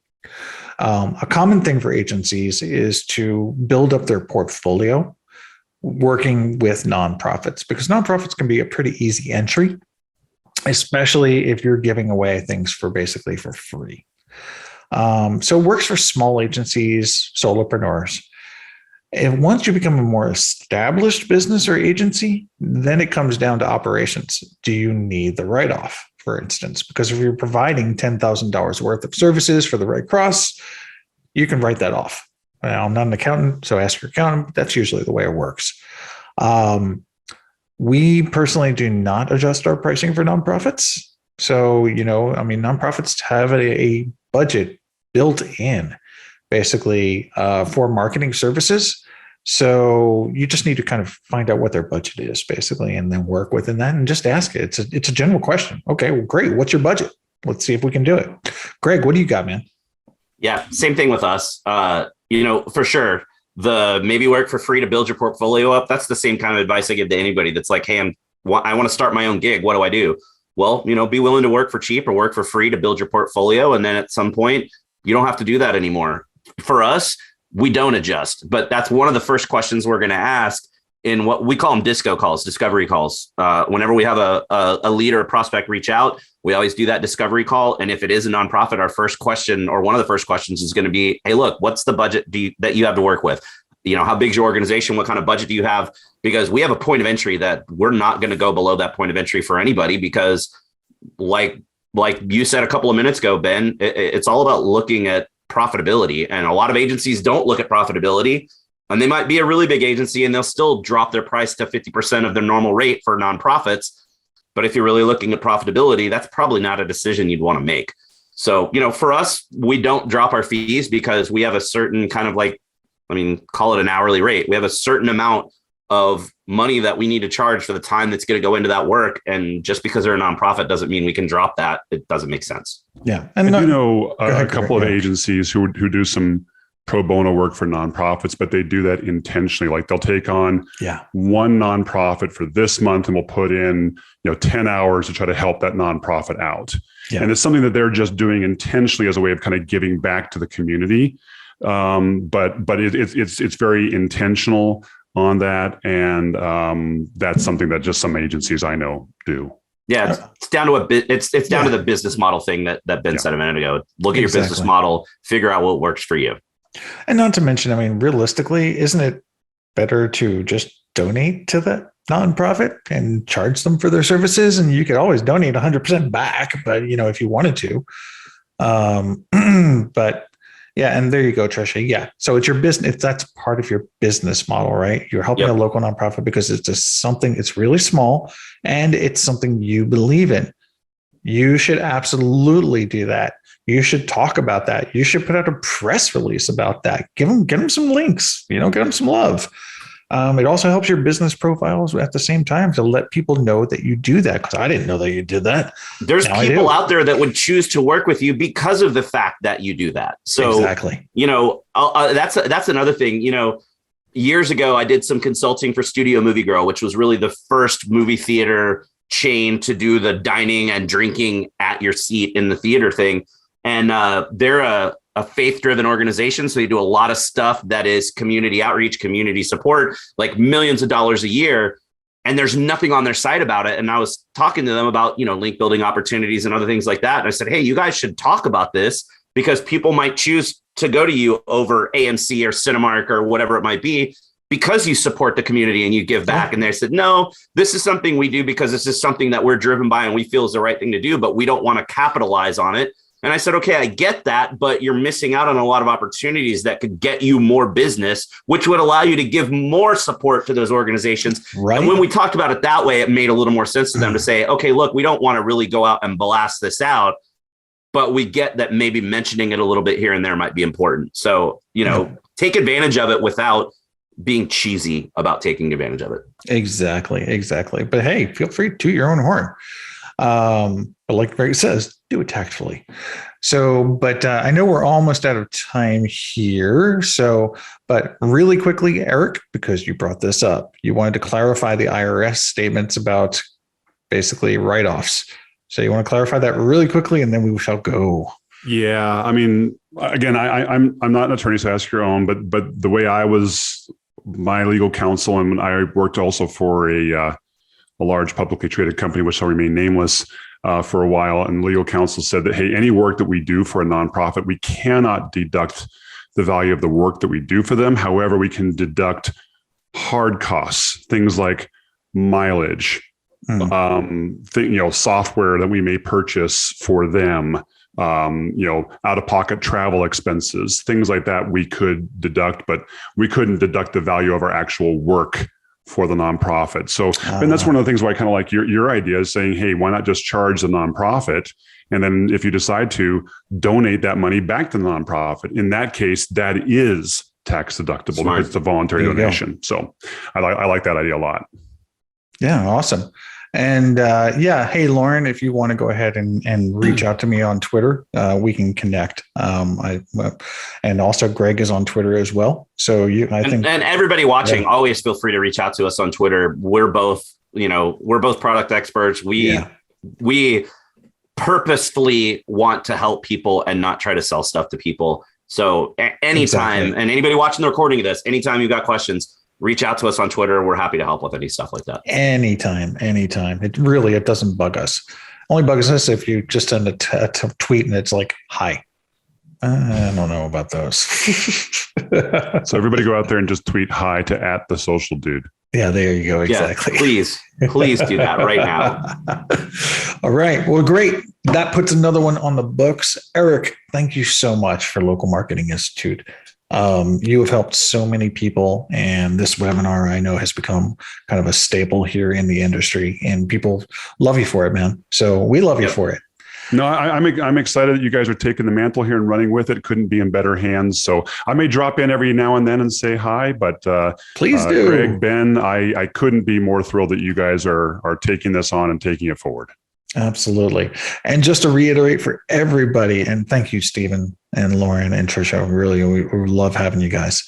A common thing for agencies is to build up their portfolio working with nonprofits, because nonprofits can be a pretty easy entry, especially if you're giving away things for free. So it works for small agencies, solopreneurs. And once you become a more established business or agency, then it comes down to operations. Do you need the write-off, for instance? Because if you're providing $10,000 worth of services for the Red Cross, you can write that off. Now, I'm not an accountant, so ask your accountant. But that's usually the way it works. We personally do not adjust our pricing for nonprofits. So, nonprofits have a budget built in basically for marketing services. So you just need to kind of find out what their budget is basically, and then work within that and just ask it. It's a general question. Okay, well, great. What's your budget? Let's see if we can do it. Greg, what do you got, man? Yeah, same thing with us. For sure, the maybe work for free to build your portfolio up. That's the same kind of advice I give to anybody that's like, hey, I want to start my own gig. What do I do? Well, be willing to work for cheap or work for free to build your portfolio. And then at some point, you don't have to do that anymore. For us, we don't adjust, but that's one of the first questions we're going to ask in what we call them disco calls, discovery calls. Whenever we have a lead or a prospect reach out, we always do that discovery call. And if it is a nonprofit, our first question or one of the first questions is going to be, hey, look, what's the budget that you have to work with? How big is your organization? What kind of budget do you have? Because we have a point of entry that we're not going to go below that point of entry for anybody, because like you said a couple of minutes ago, Ben, it's all about looking at profitability. And a lot of agencies don't look at profitability, and they might be a really big agency and they'll still drop their price to 50% of their normal rate for nonprofits. But if you're really looking at profitability, that's probably not a decision you'd want to make. So, for us, we don't drop our fees because we have a certain kind of call it an hourly rate. We have a certain amount of money that we need to charge for the time that's going to go into that work. And just because they're a nonprofit doesn't mean we can drop that. It doesn't make sense. Yeah. And I know a couple of agencies who do some pro bono work for nonprofits, but they do that intentionally. Like they'll take on one nonprofit for this month and we'll put in 10 hours to try to help that nonprofit out. Yeah. And it's something that they're just doing intentionally as a way of kind of giving back to the community. But it's very intentional on that. And that's something that just some agencies I know do. Yeah, it's down to it's down to the business model thing that Ben said a minute ago. Look at your business model, figure out what works for you. And not to mention, I mean, realistically, isn't it better to just donate to the nonprofit and charge them for their services? And you could always donate 100% back, but if you wanted to. But yeah, and there you go, Trisha. Yeah. So it's your business. That's part of your business model, right? You're helping a local nonprofit because it's just something, it's really small and it's something you believe in. You should absolutely do that. You should talk about that. You should put out a press release about that. Get them some links, get them some love. It also helps your business profiles at the same time to let people know that you do that, because I didn't know that you did that. There's people out there that would choose to work with you because of the fact that you do that. So exactly, that's another thing. Years ago, I did some consulting for Studio Movie Girl, which was really the first movie theater chain to do the dining and drinking at your seat in the theater thing. And they're a faith-driven organization. So they do a lot of stuff that is community outreach, community support, like millions of dollars a year. And there's nothing on their site about it. And I was talking to them about, link building opportunities and other things like that. And I said, hey, you guys should talk about this because people might choose to go to you over AMC or Cinemark or whatever it might be, because you support the community and you give back. And they said, no, this is something we do because this is something that we're driven by and we feel is the right thing to do, but we don't want to capitalize on it. And I said, okay, I get that, but you're missing out on a lot of opportunities that could get you more business, which would allow you to give more support to those organizations. Right. And when we talked about it that way, it made a little more sense to them to say, okay, look, we don't want to really go out and blast this out, but we get that maybe mentioning it a little bit here and there might be important. So, take advantage of it without being cheesy about taking advantage of it. Exactly. But hey, feel free to toot your own horn. But like Greg says, do it tactfully. So, but I know we're almost out of time here. So, but really quickly, Eric, because you brought this up, you wanted to clarify the IRS statements about basically write-offs. So you want to clarify that really quickly, and then we shall go. Yeah, I mean, again, I'm not an attorney, so ask your own. But the way my legal counsel, and I worked also for a large publicly traded company, which shall remain nameless, for a while. And legal counsel said that, hey, any work that we do for a nonprofit, we cannot deduct the value of the work that we do for them. However, we can deduct hard costs, things like mileage, software that we may purchase for them, out-of-pocket travel expenses, things like that we could deduct, but we couldn't deduct the value of our actual work for the nonprofit. So, and that's one of the things why I kind of like your idea is saying, hey, why not just charge the nonprofit? And then if you decide to donate that money back to the nonprofit, in that case, that is tax deductible because it's a voluntary donation. So I like that idea a lot. Yeah. Awesome. And hey, Lauren, if you want to go ahead and reach out to me on Twitter, we can connect. And also Greg is on Twitter as well. So and everybody watching, always feel free to reach out to us on Twitter. We're both product experts. We purposefully want to help people and not try to sell stuff to people. So anytime, and anybody watching the recording of this, anytime you've got questions, reach out to us on Twitter. We're happy to help with any stuff like that. Anytime. It doesn't bug us. Only bugs us if you just send a tweet and it's like, hi. I don't know about those. So everybody go out there and just tweet hi to @thesocialdude. Yeah, there you go. Exactly. Yeah, please do that right now. All right. Well, great. That puts another one on the books. Eric, thank you so much for Local Marketing Institute. You have helped so many people, and this webinar I know has become kind of a staple here in the industry, and people love you for it, man. So we love you for it. No, I'm excited that you guys are taking the mantle here and running with it. Couldn't be in better hands. So I may drop in every now and then and say hi, but please do. Greg, Ben, I couldn't be more thrilled that you guys are taking this on and taking it forward. Absolutely. And just to reiterate for everybody, and thank you, Stephen and Lauren and Trisha, really, we love having you guys.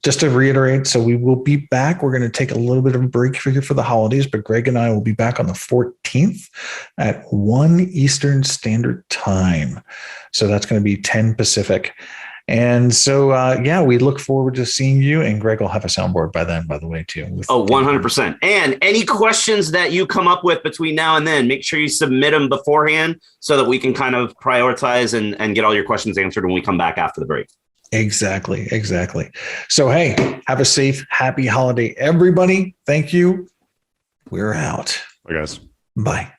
Just to reiterate, so we will be back. We're going to take a little bit of a break for the holidays, but Greg and I will be back on the 14th at 1 Eastern Standard Time. So that's going to be 10 Pacific. And so, we look forward to seeing you. And Greg will have a soundboard by then, by the way, too. 100%. And any questions that you come up with between now and then, make sure you submit them beforehand so that we can kind of prioritize and get all your questions answered when we come back after the break. Exactly. So, hey, have a safe, happy holiday, everybody. Thank you. We're out. Bye, guys. Bye.